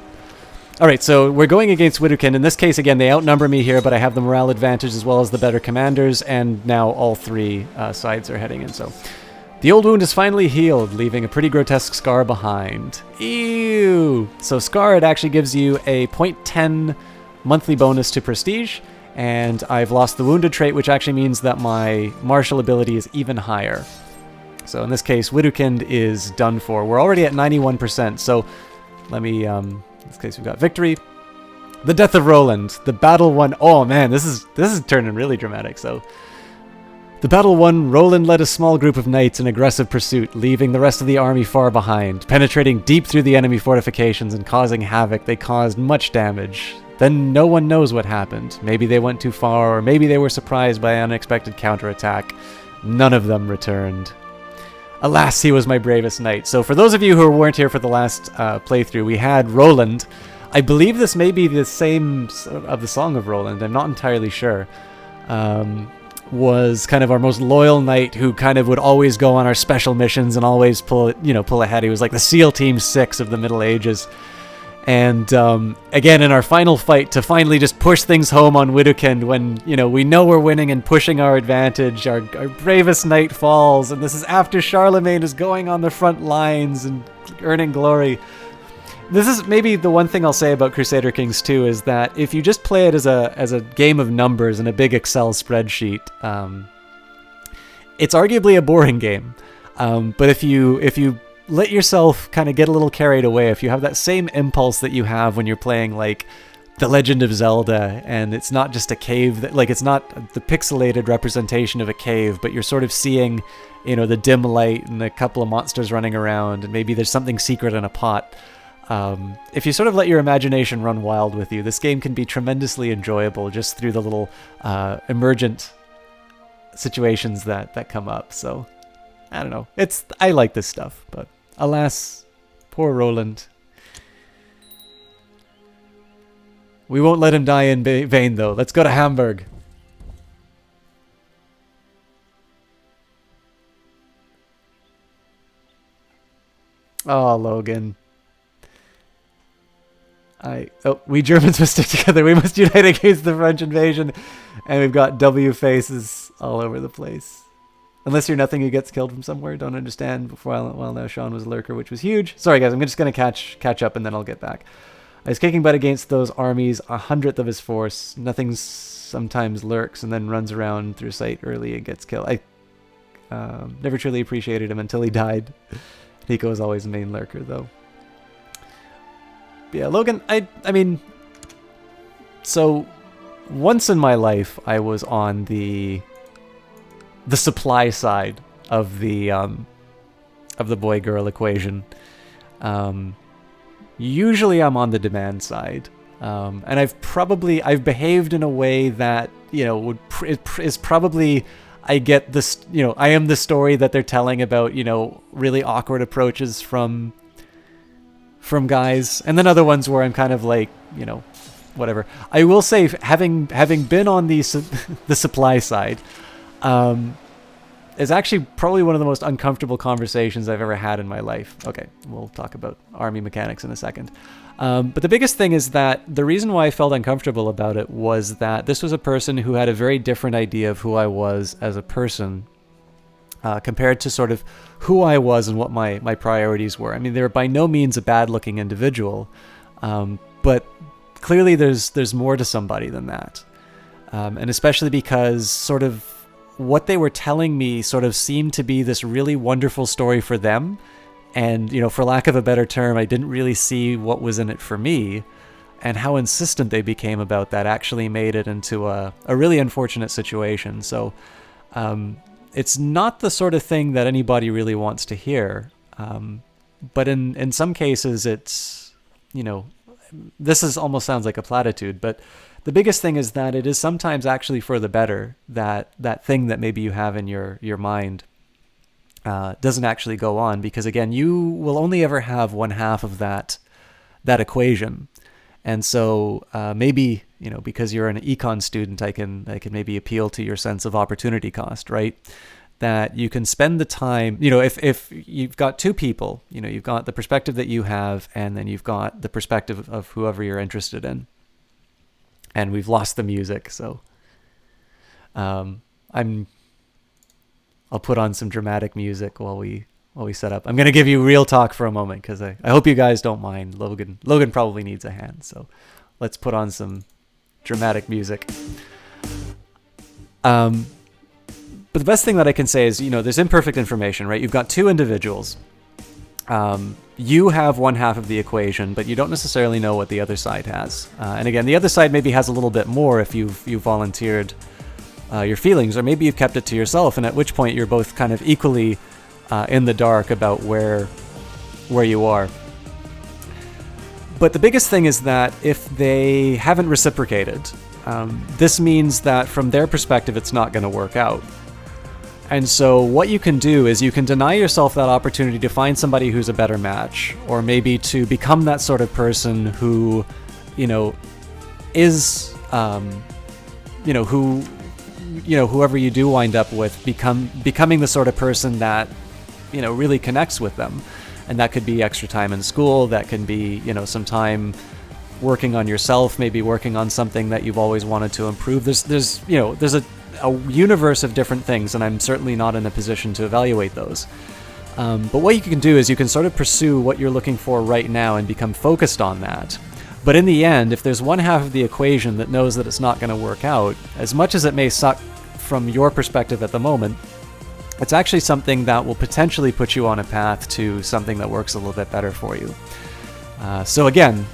Alright, so we're going against Widukind. In this case, again, they outnumber me here, but I have the morale advantage as well as the better commanders, and now all three sides are heading in, so... The old wound is finally healed, leaving a pretty grotesque scar behind. Ew! So Scar, it actually gives you a 0.10 monthly bonus to prestige, and I've lost the wounded trait, which actually means that my martial ability is even higher. So in this case, Widukind is done for. We're already at 91%, so let me... in this case, we've got victory. The death of Roland. The battle won. Oh man, this is turning really dramatic. So, the battle won. Roland led a small group of knights in aggressive pursuit, leaving the rest of the army far behind. Penetrating deep through the enemy fortifications and causing havoc, they caused much damage. Then no one knows what happened. Maybe they went too far, or maybe they were surprised by an unexpected counterattack. None of them returned. Alas, he was my bravest knight. So for those of you who weren't here for the last playthrough, we had Roland I believe this may be the same of the Song of Roland. I'm not entirely sure. Was kind of our most loyal knight who kind of would always go on our special missions and always pull ahead. He was like the SEAL Team 6 of the Middle Ages. And again, in our final fight, to finally just push things home on Widukind when, we know we're winning and pushing our advantage, our bravest knight falls, and this is after Charlemagne is going on the front lines and earning glory. This is maybe the one thing I'll say about Crusader Kings 2 is that if you just play it as a game of numbers in a big Excel spreadsheet, it's arguably a boring game. But if you let yourself kind of get a little carried away, if you have that same impulse that you have when you're playing like The Legend of Zelda, and it's not just a cave, it's not the pixelated representation of a cave, but you're sort of seeing, the dim light and a couple of monsters running around, and maybe there's something secret in a pot. If you sort of let your imagination run wild with you, this game can be tremendously enjoyable just through the little emergent situations that come up. So, I don't know. I like this stuff, but alas, poor Roland. We won't let him die in vain, though. Let's go to Hamburg. Oh, Logan. We Germans must stick together. We must unite against the French invasion. And we've got W faces all over the place. Unless you're nothing who gets killed from somewhere. Don't understand. Well, now Sean was a lurker, which was huge. Sorry, guys. I'm just going to catch up, and then I'll get back. I was kicking butt against those armies, 100th of his force. Nothing sometimes lurks and then runs around through sight early and gets killed. I never truly appreciated him until he died. Nico was always the main lurker, though. Yeah, Logan, I mean, so once in my life I was on the supply side of the boy-girl equation. Usually I'm on the demand side, and I've behaved in a way that is probably, I get this, I am the story that they're telling about really awkward approaches from guys, and then other ones where I'm kind of like, whatever. I will say, having been on the supply side, is actually probably one of the most uncomfortable conversations I've ever had in my life. Okay, we'll talk about army mechanics in a second. But the biggest thing is that the reason why I felt uncomfortable about it was that this was a person who had a very different idea of who I was as a person, compared to sort of who I was and what my priorities were. I mean, they're by no means a bad-looking individual, but clearly there's more to somebody than that. And especially because sort of what they were telling me sort of seemed to be this really wonderful story for them. And, for lack of a better term, I didn't really see what was in it for me. And how insistent they became about that actually made it into a really unfortunate situation. So, it's not the sort of thing that anybody really wants to hear. But in some cases, it's, this almost sounds like a platitude, but the biggest thing is that it is sometimes actually for the better that thing that maybe you have in your mind doesn't actually go on, because again, you will only ever have one half of that equation. And so maybe, because you're an econ student, I can maybe appeal to your sense of opportunity cost, right? That you can spend the time, if you've got two people, you've got the perspective that you have, and then you've got the perspective of whoever you're interested in. And we've lost the music, so I'll put on some dramatic music while we set up. I'm gonna give you real talk for a moment, because I hope you guys don't mind. Logan probably needs a hand, so let's put on some dramatic music. But the best thing that I can say is, there's imperfect information, right? You've got two individuals. You have one half of the equation, but you don't necessarily know what the other side has. And again, the other side maybe has a little bit more if you've volunteered your feelings, or maybe you've kept it to yourself, and at which point you're both kind of equally in the dark about where you are. But the biggest thing is that if they haven't reciprocated, this means that from their perspective, it's not going to work out. And so what you can do is you can deny yourself that opportunity to find somebody who's a better match, or maybe to become that sort of person who, is, whoever you do wind up with, becoming the sort of person that, really connects with them. And that could be extra time in school, that can be, some time working on yourself, maybe working on something that you've always wanted to improve. There's a universe of different things, and I'm certainly not in a position to evaluate those. But what you can do is you can sort of pursue what you're looking for right now and become focused on that. But in the end, if there's one half of the equation that knows that it's not going to work out, as much as it may suck from your perspective at the moment, it's actually something that will potentially put you on a path to something that works a little bit better for you. So again,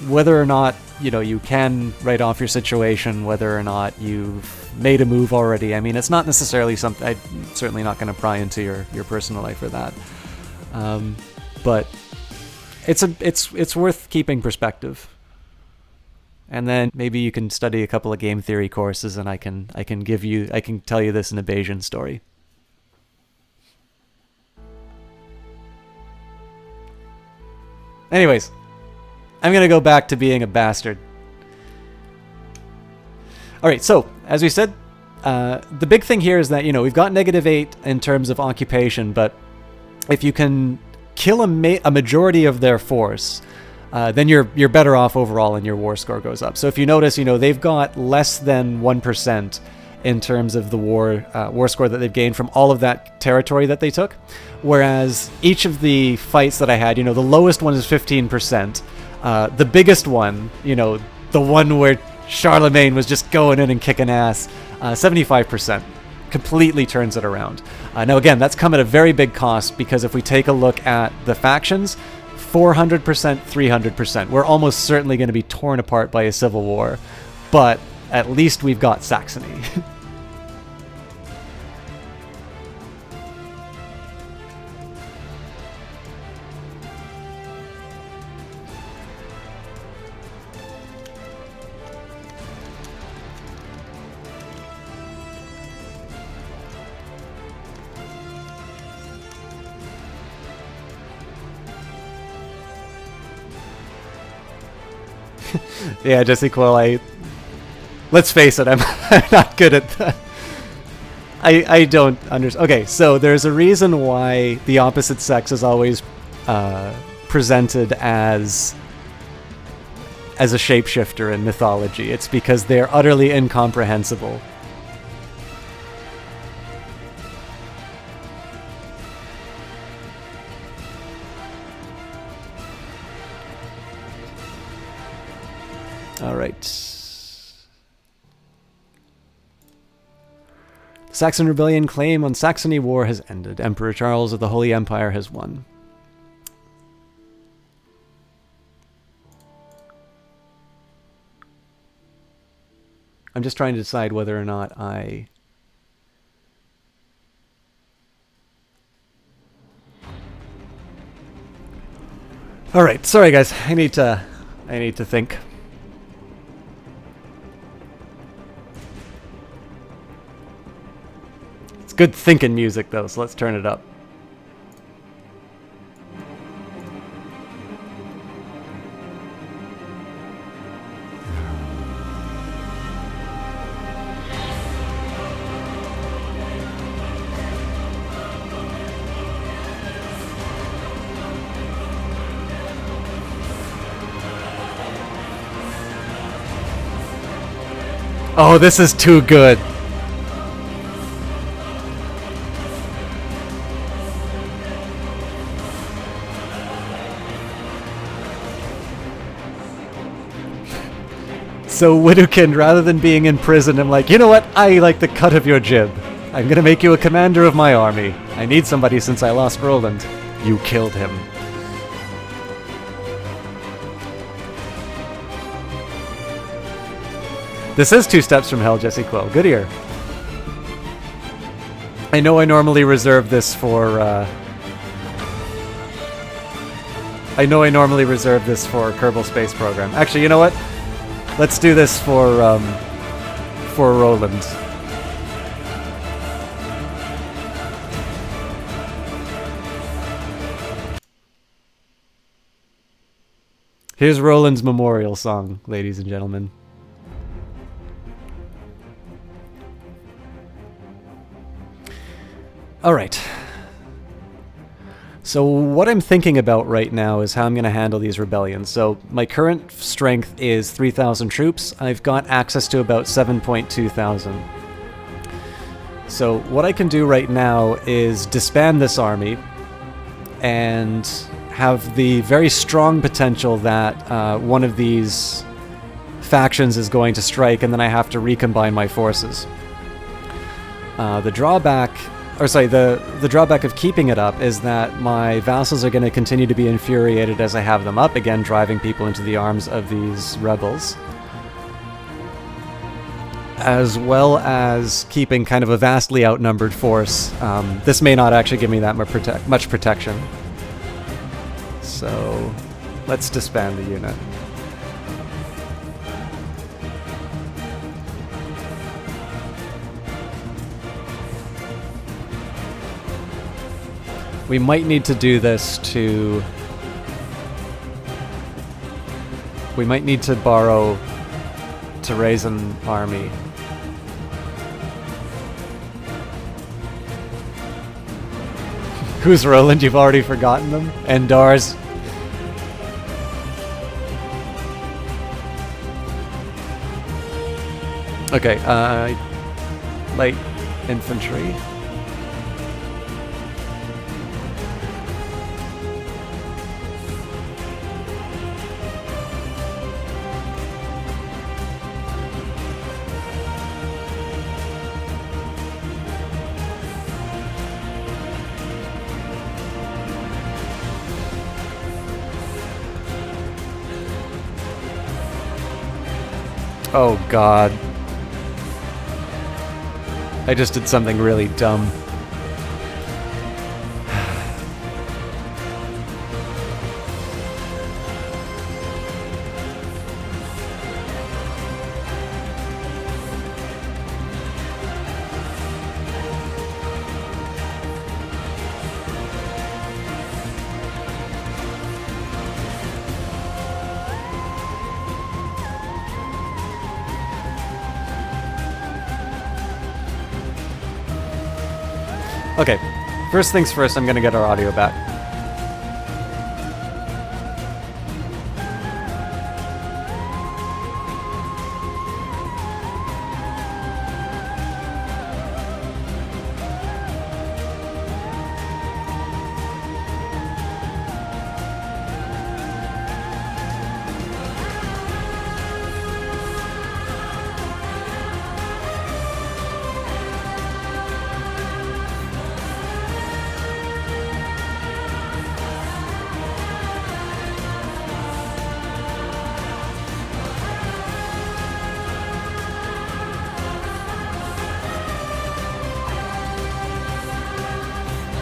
whether or not you can write off your situation, whether or not you've made a move already. I mean, it's not necessarily something. I'm certainly not going to pry into your personal life for that. But it's worth keeping perspective. And then maybe you can study a couple of game theory courses, and I can tell you this in a Bayesian story. Anyways, I'm going to go back to being a bastard. Alright, so, as we said, the big thing here is that, we've got -8 in terms of occupation, but if you can kill a majority of their force, then you're better off overall and your war score goes up. So if you notice, they've got less than 1% in terms of the war score that they've gained from all of that territory that they took, whereas each of the fights that I had, the lowest one is 15%. The biggest one, the one where Charlemagne was just going in and kicking ass, 75%. Completely turns it around. Now again, that's come at a very big cost, because if we take a look at the factions, 400%, 300%. We're almost certainly going to be torn apart by a civil war, but at least we've got Saxony. Yeah, Jesse Quill, let's face it, I'm not good at that. I don't understand. Okay, so there's a reason why the opposite sex is always presented as a shapeshifter in mythology. It's because they're utterly incomprehensible. Alright. The Saxon Rebellion claim on Saxony War has ended. Emperor Charles of the Holy Empire has won. I'm just trying to decide whether or not I... Alright, sorry guys. I need to think. Good thinking music though, so let's turn it up. Oh, this is too good. So Widukind, rather than being in prison, I'm like, you know what? I like the cut of your jib. I'm gonna make you a commander of my army. I need somebody since I lost Roland. You killed him. This is 2 steps from hell, Jesse Quill. Good ear. I know I normally reserve this for, Kerbal Space Program. Actually, you know what? Let's do this for Roland. Here's Roland's memorial song, ladies and gentlemen. Alright. So what I'm thinking about right now is how I'm going to handle these rebellions. So my current strength is 3,000 troops. I've got access to about 7.2 thousand. So what I can do right now is disband this army and have the very strong potential that one of these factions is going to strike, and then I have to recombine my forces. The drawback of keeping it up is that my vassals are going to continue to be infuriated as I have them up, again driving people into the arms of these rebels, as well as keeping kind of a vastly outnumbered force. This may not actually give me that much protection. So let's disband the unit. We might need to do this to... We might need to borrow to raise an army. Who's Roland? You've already forgotten them? And Dars. Okay, light infantry. Oh god. I just did something really dumb. Okay, first things first, I'm gonna get our audio back.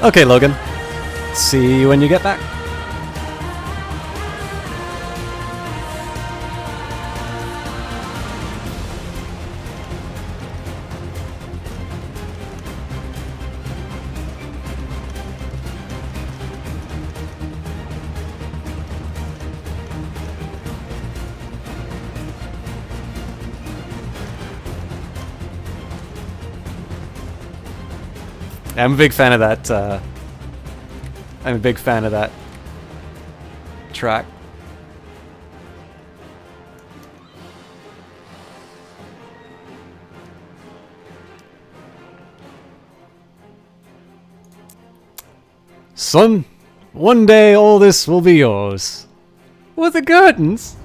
Okay, Logan. See you when you get back. I'm a big fan of that. I'm a big fan of that track. Son, one day all this will be yours. With the curtains.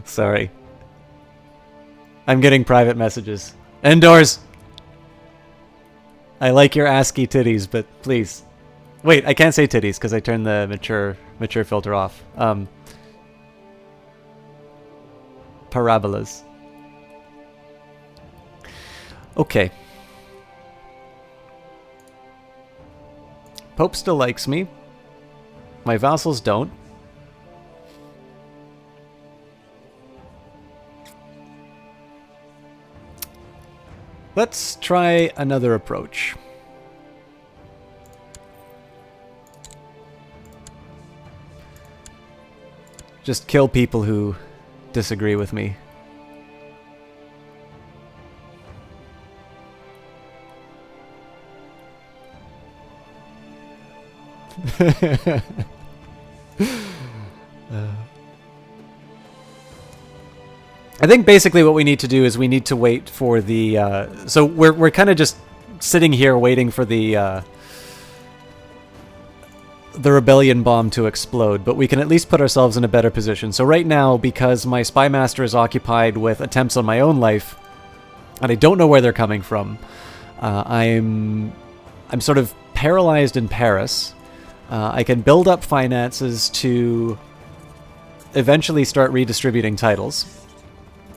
Sorry. I'm getting private messages. Indoors! I like your ASCII titties, but please. Wait, I can't say titties because I turned the mature filter off. Parabolas. Okay. Pope still likes me. My vassals don't. Let's try another approach. Just kill people who disagree with me. I think basically what we need to do is we need to wait for the... so we're kind of just sitting here waiting for the rebellion bomb to explode, but we can at least put ourselves in a better position. So right now, because my spy master is occupied with attempts on my own life, and I don't know where they're coming from, I'm sort of paralyzed in Paris. I can build up finances to eventually start redistributing titles.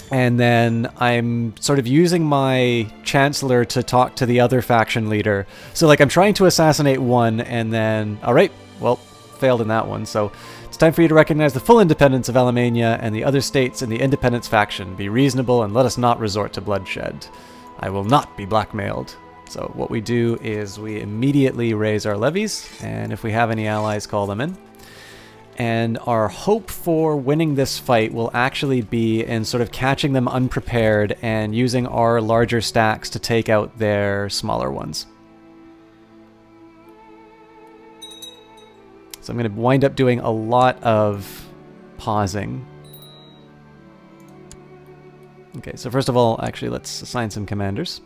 And then I'm sort of using my chancellor to talk to the other faction leader. So like I'm trying to assassinate one and then, all right, well, failed in that one. So it's time for you to recognize the full independence of Alemania and the other states in the independence faction. Be reasonable and let us not resort to bloodshed. I will not be blackmailed. So what we do is we immediately raise our levies, and if we have any allies, call them in. And our hope for winning this fight will actually be in sort of catching them unprepared and using our larger stacks to take out their smaller ones. So I'm going to wind up doing a lot of pausing. Okay, so first of all, actually, let's assign some commanders.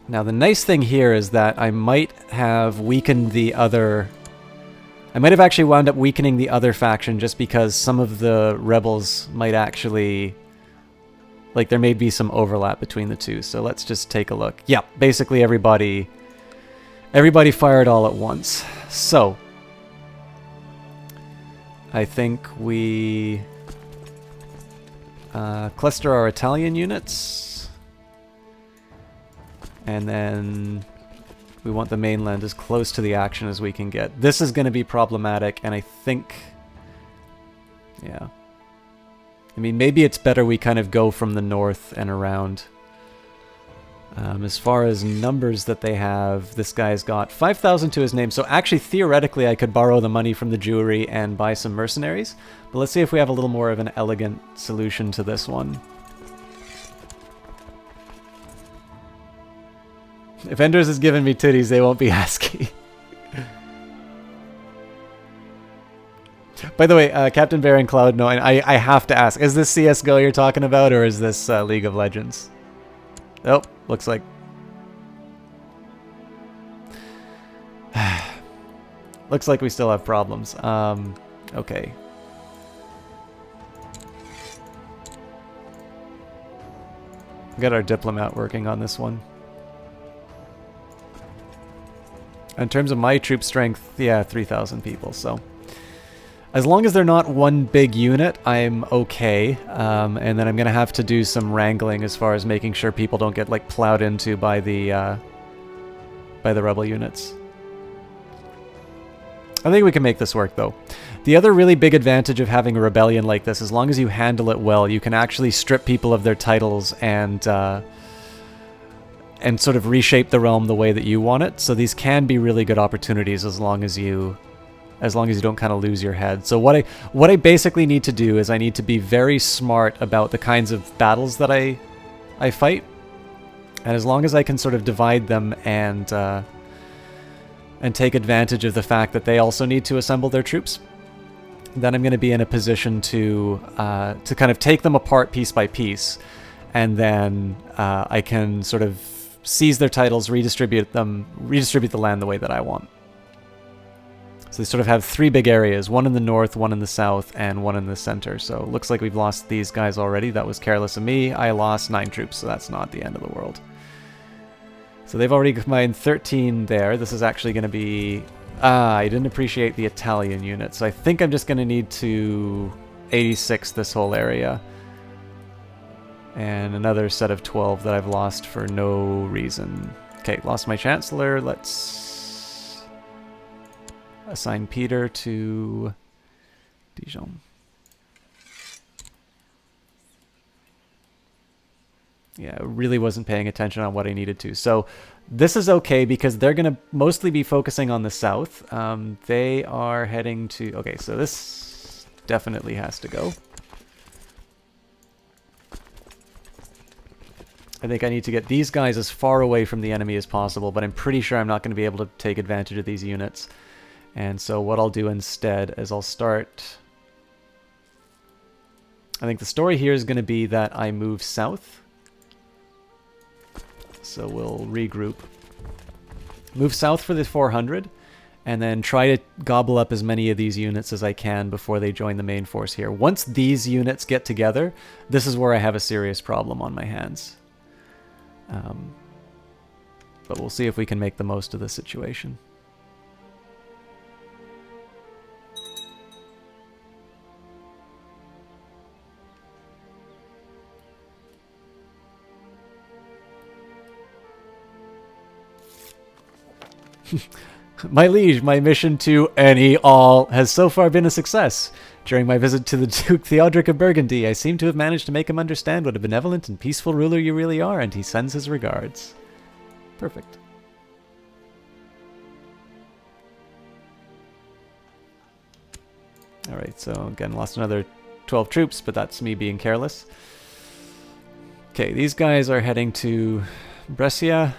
Now, the nice thing here is that I might have weakened the other... I might have actually wound up weakening the other faction just because some of the rebels might actually... Like, there may be some overlap between the two, so let's just take a look. Yeah, basically everybody fired all at once. So, I think we cluster our Italian units. And then we want the mainland as close to the action as we can get. This is going to be problematic, and I think... Yeah. I mean, maybe it's better we kind of go from the north and around. As far as numbers that they have, this guy's got 5,000 to his name. So actually, theoretically, I could borrow the money from the Jewry and buy some mercenaries. But let's see if we have a little more of an elegant solution to this one. If Enders has given me titties, they won't be asking. By the way, Captain Bear and Cloud, no, I have to ask, is this CSGO you're talking about, or is this League of Legends? Oh, looks like... looks like we still have problems. Okay. We got our diplomat working on this one. In terms of my troop strength, yeah, 3,000 people, so... As long as they're not one big unit, I'm okay. And then I'm going to have to do some wrangling as far as making sure people don't get, like, plowed into by the rebel units. I think we can make this work, though. The other really big advantage of having a rebellion like this, as long as you handle it well, you can actually strip people of their titles and sort of reshape the realm the way that you want it. So these can be really good opportunities as long as you don't kind of lose your head. So what I basically need to do is I need to be very smart about the kinds of battles that I fight. And as long as I can sort of divide them and take advantage of the fact that they also need to assemble their troops, then I'm going to be in a position to kind of take them apart piece by piece, and then I can sort of seize their titles, redistribute the land the way that I want. So they sort of have three big areas, one in the north, one in the south, and one in the center. So it looks like we've lost these guys already. That was careless of me. I lost 9 troops, so that's not the end of the world. So they've already combined 13 there. This is actually going to be... I didn't appreciate the Italian unit, so I think I'm just going to need to 86 this whole area. And another set of 12 that I've lost for no reason. Okay, lost my Chancellor. Let's assign Peter to Dijon. Yeah, really wasn't paying attention on what I needed to. So this is okay because they're going to mostly be focusing on the south. They are heading to... Okay, so this definitely has to go. I think I need to get these guys as far away from the enemy as possible, but I'm pretty sure I'm not going to be able to take advantage of these units. And so what I'll do instead is I'll start... I think the story here is going to be that I move south. So we'll regroup. Move south for the 400, and then try to gobble up as many of these units as I can before they join the main force here. Once these units get together, this is where I have a serious problem on my hands. But we'll see if we can make the most of the situation. My liege, my mission to any all has so far been a success. During my visit to the Duke Theodoric of Burgundy, I seem to have managed to make him understand what a benevolent and peaceful ruler you really are, and he sends his regards. Perfect. Alright, so again, lost another 12 troops, but that's me being careless. Okay, these guys are heading to Brescia.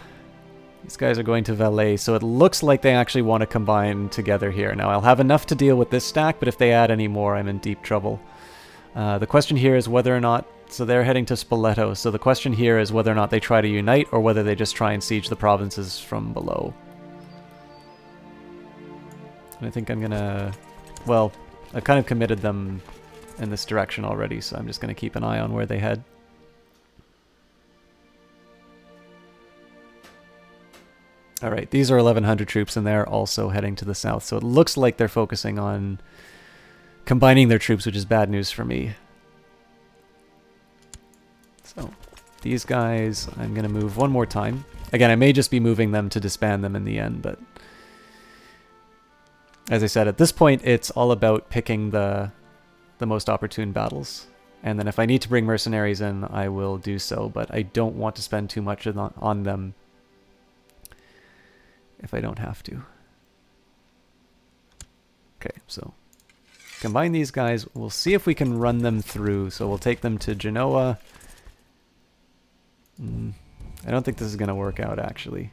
These guys are going to Valais, so it looks like they actually want to combine together here. Now, I'll have enough to deal with this stack, but if they add any more, I'm in deep trouble. The question here is whether or not... So they're heading to Spoleto, so the question here is whether or not they try to unite, or whether they just try and siege the provinces from below. And I think I'm gonna... Well, I've kind of committed them in this direction already, so I'm just going to keep an eye on where they head. Alright, these are 1,100 troops, and they're also heading to the south, so it looks like they're focusing on combining their troops, which is bad news for me. So, these guys, I'm going to move one more time. Again, I may just be moving them to disband them in the end, but... As I said, at this point, it's all about picking the most opportune battles. And then if I need to bring mercenaries in, I will do so, but I don't want to spend too much on them if I don't have to. Okay, so combine these guys. We'll see if we can run them through. So we'll take them to Genoa. I don't think this is going to work out, actually.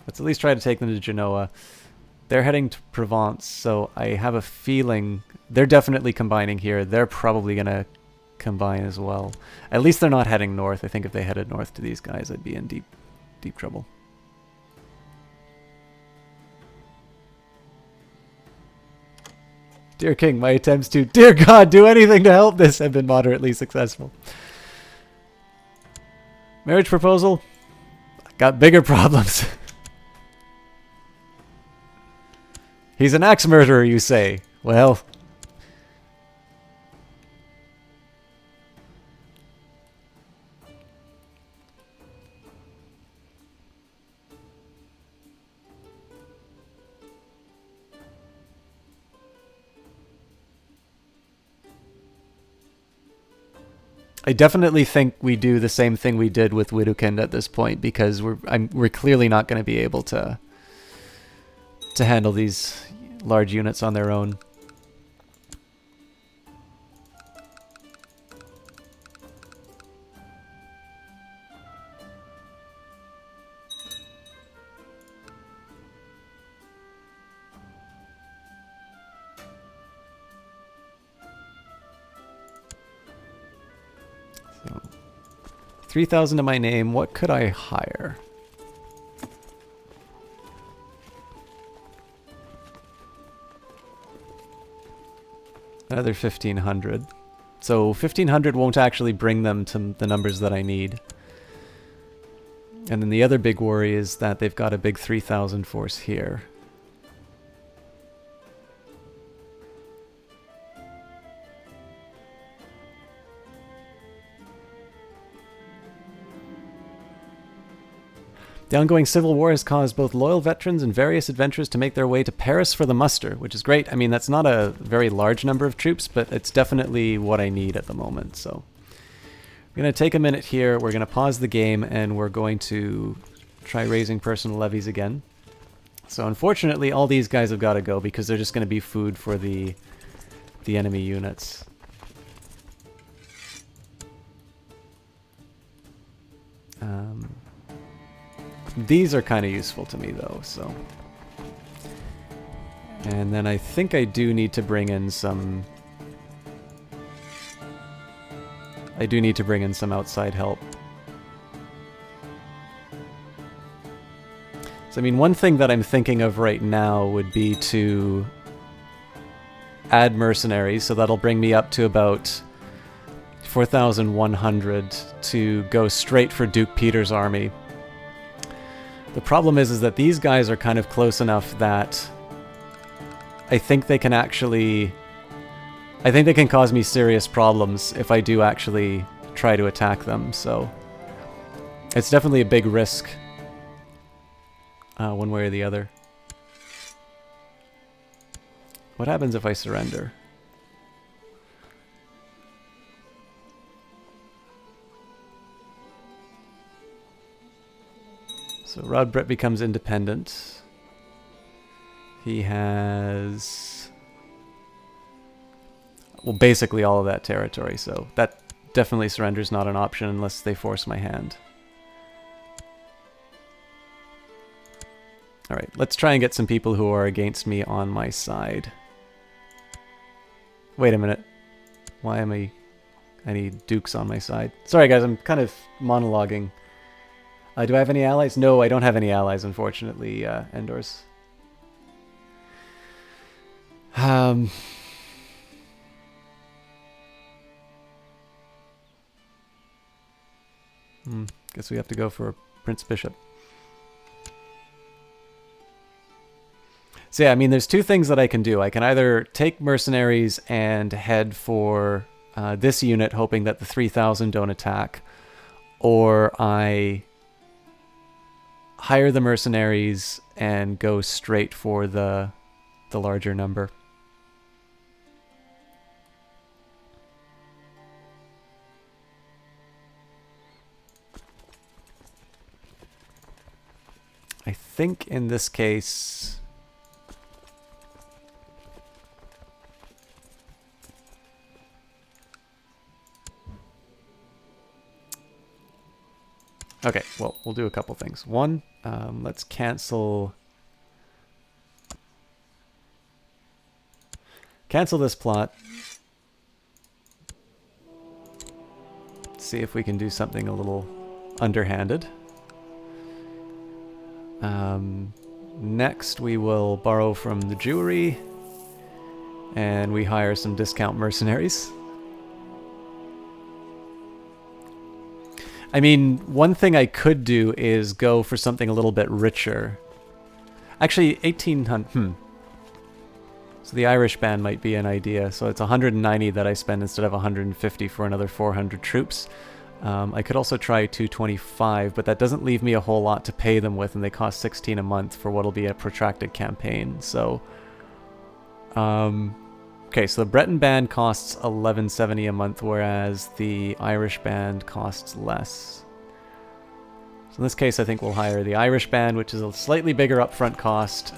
Let's at least try to take them to Genoa. They're heading to Provence, so I have a feeling they're definitely combining here. They're probably going to combine as well. At least they're not heading north. I think if they headed north to these guys, I'd be in deep, deep trouble. Dear King, my attempts to, dear God, do anything to help this have been moderately successful. Marriage proposal? Got bigger problems. He's an axe murderer, you say? Well... I definitely think we do the same thing we did with Widukind at this point, because we're clearly not going to be able to handle these large units on their own. So, 3,000 to my name. What could I hire? Another 1,500. So 1,500 won't actually bring them to the numbers that I need. And then the other big worry is that they've got a big 3,000 force here. The ongoing civil war has caused both loyal veterans and various adventurers to make their way to Paris for the muster, which is great. I mean, that's not a very large number of troops, but it's definitely what I need at the moment. So we're going to take a minute here. We're going to pause the game, and we're going to try raising personal levies again. So unfortunately, all these guys have got to go because they're just going to be food for the enemy units. These are kind of useful to me, though, so... And then I think I do need to bring in some... I do need to bring in some outside help. So, I mean, one thing that I'm thinking of right now would be to add mercenaries, so that'll bring me up to about 4,100 to go straight for Duke Peter's army. The problem is that these guys are kind of close enough that I think they can actually... I think they can cause me serious problems if I do actually try to attack them, so... It's definitely a big risk, one way or the other. What happens if I surrender? So Rodbrett becomes independent. He has... well, basically all of that territory, so that definitely surrender's not an option unless they force my hand. Alright, let's try and get some people who are against me on my side. Wait a minute. Why am I need dukes on my side? Sorry guys, I'm kind of monologuing. Do I have any allies? No, I don't have any allies, unfortunately, Endors. Guess we have to go for Prince Bishop. So yeah, I mean, there's two things that I can do. I can either take mercenaries and head for this unit, hoping that the 3,000 don't attack, or I hire the mercenaries and go straight for the larger number. I think in this case... Okay, well, we'll do a couple things. One, let's cancel this plot. See if we can do something a little underhanded. Next, we will borrow from the Jewry, and we hire some discount mercenaries. I mean, one thing I could do is go for something a little bit richer. Actually, 1,800... So the Irish band might be an idea. So it's 190 that I spend instead of 150 for another 400 troops. I could also try 225, but that doesn't leave me a whole lot to pay them with, and they cost 16 a month for what'll be a protracted campaign. So, okay, so the Breton band costs 1170 a month, whereas the Irish band costs less. So in this case, I think we'll hire the Irish band, which is a slightly bigger upfront cost,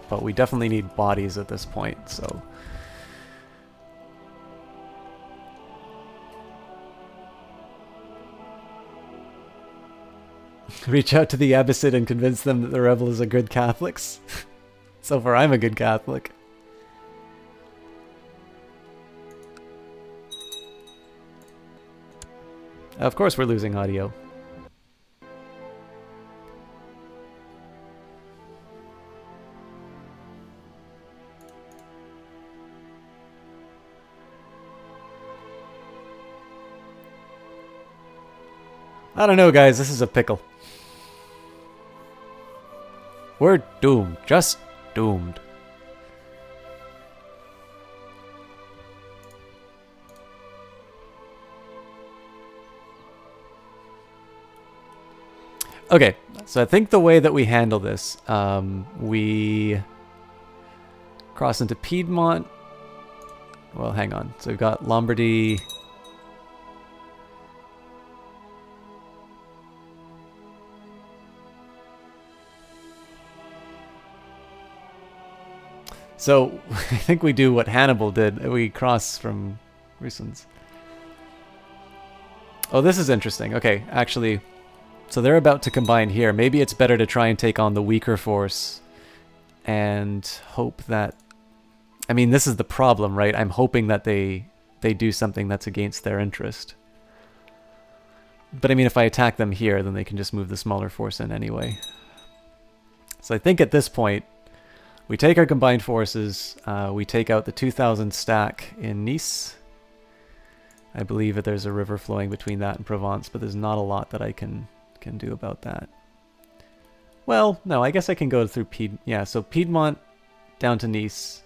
but we definitely need bodies at this point, so... Reach out to the Abbasid and convince them that the rebels are good Catholics. So far, I'm a good Catholic. Of course we're losing audio. I don't know, guys. This is a pickle. We're doomed. Just doomed. Okay, so I think the way that we handle this, we cross into Piedmont. Well, hang on. So we've got Lombardy. So I think we do what Hannibal did. We cross from Rusens. Oh, this is interesting. Okay, actually, so they're about to combine here. Maybe it's better to try and take on the weaker force and hope that... I mean, this is the problem, right? I'm hoping that they do something that's against their interest. But I mean, if I attack them here, then they can just move the smaller force in anyway. So I think at this point, we take our combined forces, we take out the 2,000 stack in Nice. I believe that there's a river flowing between that and Provence, but there's not a lot that I can do about that. Well, no, I guess I can go through Piedmont. Yeah, so Piedmont down to Nice.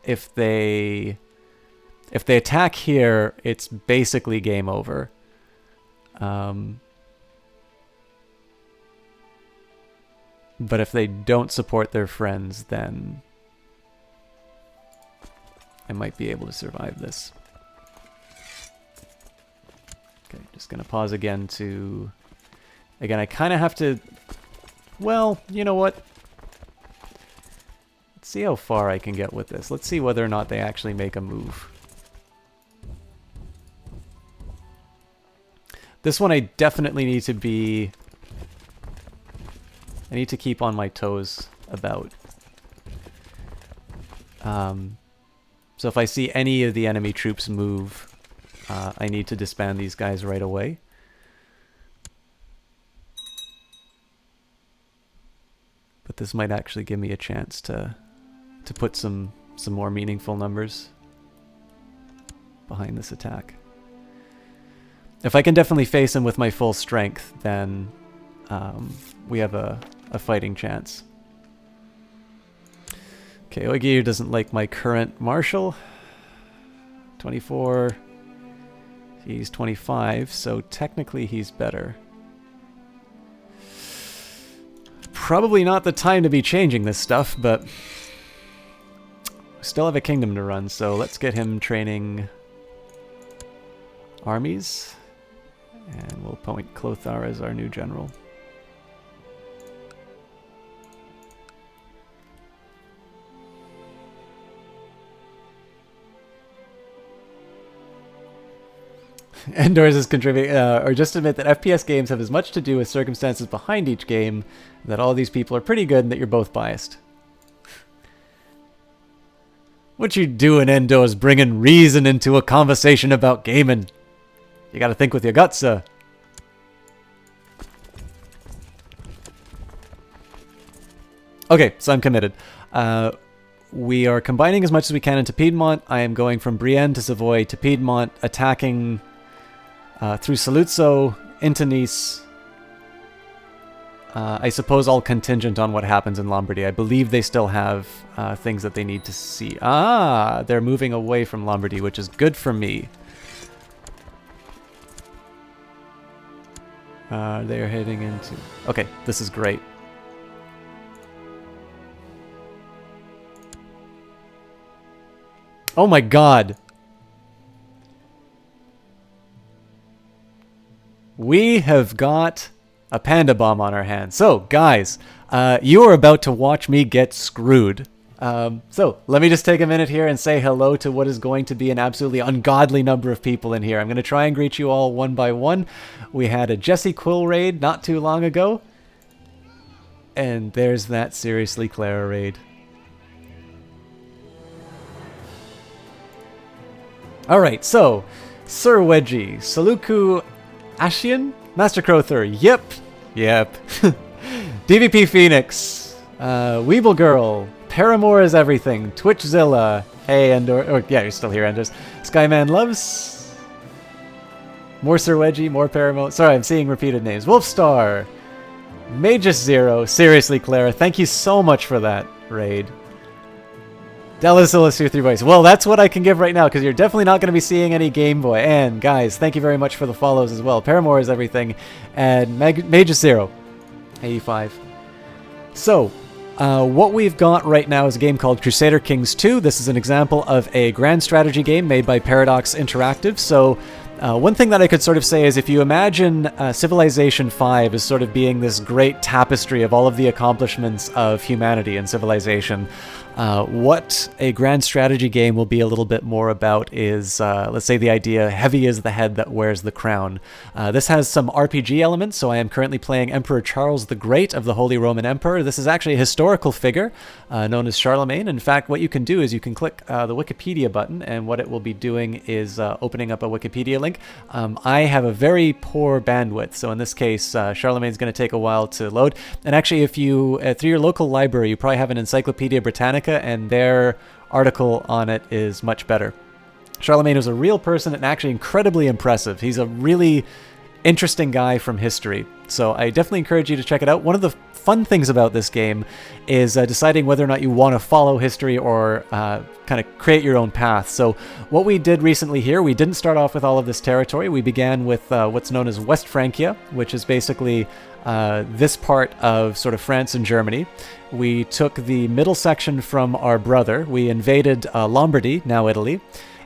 If they attack here, it's basically game over. But if they don't support their friends, then I might be able to survive this. Okay, just going to pause again to... Again, I kind of have to... Well, you know what? Let's see how far I can get with this. Let's see whether or not they actually make a move. This one I definitely need to be... I need to keep on my toes about. So if I see any of the enemy troops move, I need to disband these guys right away. But this might actually give me a chance to put some more meaningful numbers behind this attack. If I can definitely face him with my full strength, then we have a fighting chance. Okay, Ogier doesn't like my current marshal. 24. He's 25, so technically he's better. Probably not the time to be changing this stuff, but we still have a kingdom to run, so let's get him training armies. And we'll appoint Clothar as our new general. Endors is contributing, or just admit that FPS games have as much to do with circumstances behind each game, that all these people are pretty good and that you're both biased. What you doing, Endors, bringing reason into a conversation about gaming? You gotta think with your guts, sir. Okay, so I'm committed. We are combining as much as we can into Piedmont. I am going from Brienne to Savoy to Piedmont, attacking through Saluzzo into Nice. I suppose all contingent on what happens in Lombardy. I believe they still have things that they need to see. Ah, they're moving away from Lombardy, which is good for me. They are heading into... Okay, this is great. Oh my god! We have got a panda bomb on our hands. So, guys, you are about to watch me get screwed. So, let me just take a minute here and say hello to what is going to be an absolutely ungodly number of people in here. I'm going to try and greet you all one by one. We had a Jesse Quill raid not too long ago. And there's that Seriously Clara raid. Alright, so, Sir Wedgie, Saluku Ashian, Master Crowther, yep, DVP Phoenix, Weeble Girl, Paramore is everything, Twitchzilla, hey Endor, or yeah, you're still here, Endors, Skyman Loves, more Sir Wedgie, more Paramore, sorry, I'm seeing repeated names, Wolfstar, Magus Zero, seriously Clara, thank you so much for that raid. Delicious 3 voice. Well, that's what I can give right now, because you're definitely not going to be seeing any Game Boy. And, guys, thank you very much for the follows as well. Paramore is everything. And Magus Zero, 85. So, what we've got right now is a game called Crusader Kings 2. This is an example of a grand strategy game made by Paradox Interactive. So, one thing that I could sort of say is if you imagine Civilization 5 as sort of being this great tapestry of all of the accomplishments of humanity and civilization, what a grand strategy game will be a little bit more about is, let's say the idea, heavy is the head that wears the crown. This has some RPG elements, so I am currently playing Emperor Charles the Great of the Holy Roman Empire. This is actually a historical figure known as Charlemagne. In fact, what you can do is you can click the Wikipedia button, and what it will be doing is opening up a Wikipedia link. I have a very poor bandwidth, so in this case, Charlemagne's going to take a while to load. And actually, if you, through your local library, you probably have an Encyclopedia Britannica, and their article on it is much better. Charlemagne was a real person and actually incredibly impressive. He's a really interesting guy from history, so I definitely encourage you to check it out. One of the fun things about this game is deciding whether or not you want to follow history or kind of create your own path. So what we did recently here, we didn't start off with all of this territory. We began with what's known as West Francia, which is basically this part of sort of France and Germany. We took the middle section from our brother. We invaded Lombardy, now Italy.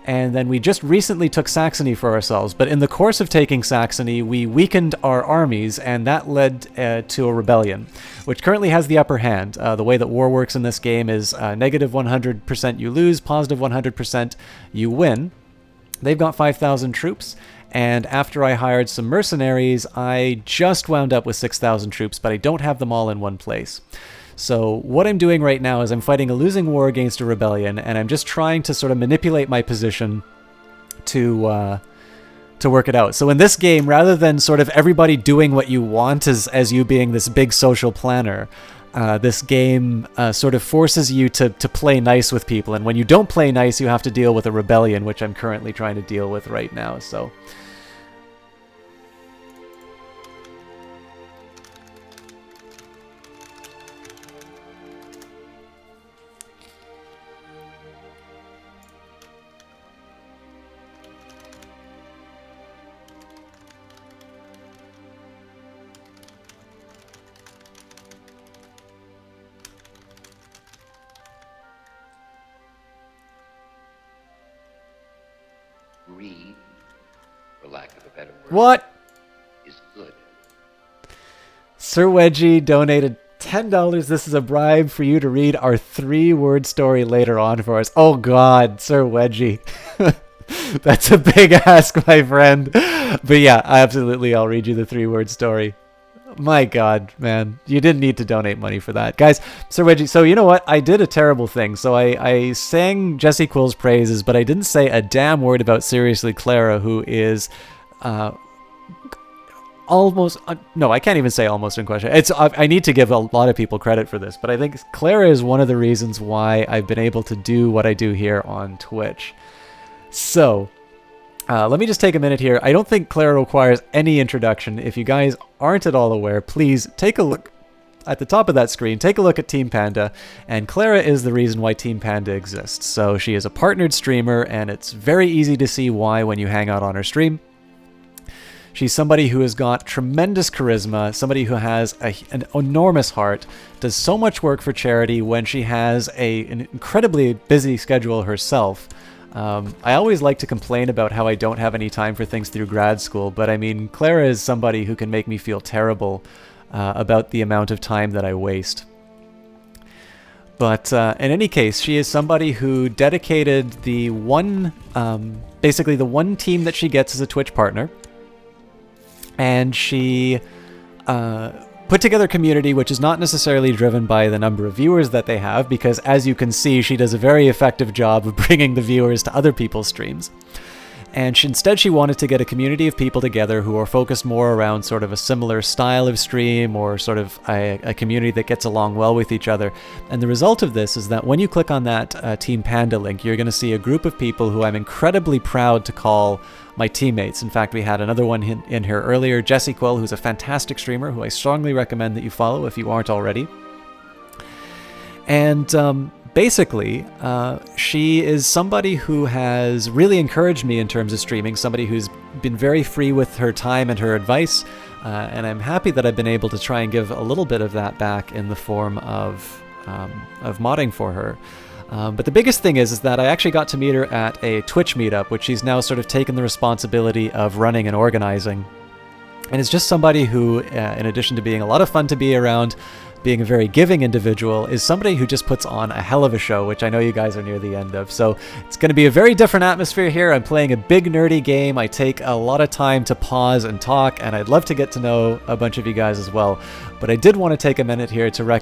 And then we just recently took Saxony for ourselves. But in the course of taking Saxony, we weakened our armies, and that led to a rebellion, which currently has the upper hand. The way that war works in this game is negative 100% you lose, positive 100% you win. They've got 5,000 troops. And after I hired some mercenaries, I just wound up with 6,000 troops, but I don't have them all in one place. So what I'm doing right now is I'm fighting a losing war against a rebellion, and I'm just trying to sort of manipulate my position to work it out. So in this game, rather than sort of everybody doing what you want as you being this big social planner, this game sort of forces you to play nice with people. And when you don't play nice, you have to deal with a rebellion, which I'm currently trying to deal with right now. So Read, for lack of a better word, what? is good. Sir Wedgie donated $10. This is a bribe for you to read our 3-word story later on for us. Oh God, Sir Wedgie. That's a big ask, my friend. But yeah, absolutely, I'll read you the 3-word story. My God, man. You didn't need to donate money for that. Guys, Sir Wedgie, so you know what? I did a terrible thing. So I sang Jesse Quill's praises, but I didn't say a damn word about Seriously Clara, who is almost... no, I can't even say almost in question. I need to give a lot of people credit for this, but I think Clara is one of the reasons why I've been able to do what I do here on Twitch. So... let me just take a minute here. I don't think Clara requires any introduction. If you guys aren't at all aware, please take a look at the top of that screen. Take a look at Team Panda, and Clara is the reason why Team Panda exists. So she is a partnered streamer, and it's very easy to see why when you hang out on her stream. She's somebody who has got tremendous charisma, somebody who has an enormous heart, does so much work for charity when she has an incredibly busy schedule herself. I always like to complain about how I don't have any time for things through grad school, but I mean, Clara is somebody who can make me feel terrible about the amount of time that I waste. But in any case, she is somebody who dedicated the basically the one team that she gets as a Twitch partner, and she put together a community which is not necessarily driven by the number of viewers that they have, because as you can see, she does a very effective job of bringing the viewers to other people's streams. And instead she wanted to get a community of people together who are focused more around sort of a similar style of stream, or sort of a community that gets along well with each other. And the result of this is that when you click on that Team Panda link, you're going to see a group of people who I'm incredibly proud to call my teammates. In fact, we had another one in here earlier, Jesse Quill, who's a fantastic streamer who I strongly recommend that you follow if you aren't already. And basically, she is somebody who has really encouraged me in terms of streaming, somebody who's been very free with her time and her advice, and I'm happy that I've been able to try and give a little bit of that back in the form of modding for her. But the biggest thing is that I actually got to meet her at a Twitch meetup, which she's now sort of taken the responsibility of running and organizing. And it's just somebody who, in addition to being a lot of fun to be around, being a very giving individual, is somebody who just puts on a hell of a show, which I know you guys are near the end of. So it's going to be a very different atmosphere here. I'm playing a big nerdy game. I take a lot of time to pause and talk, and I'd love to get to know a bunch of you guys as well. But I did want to take a minute here to recognize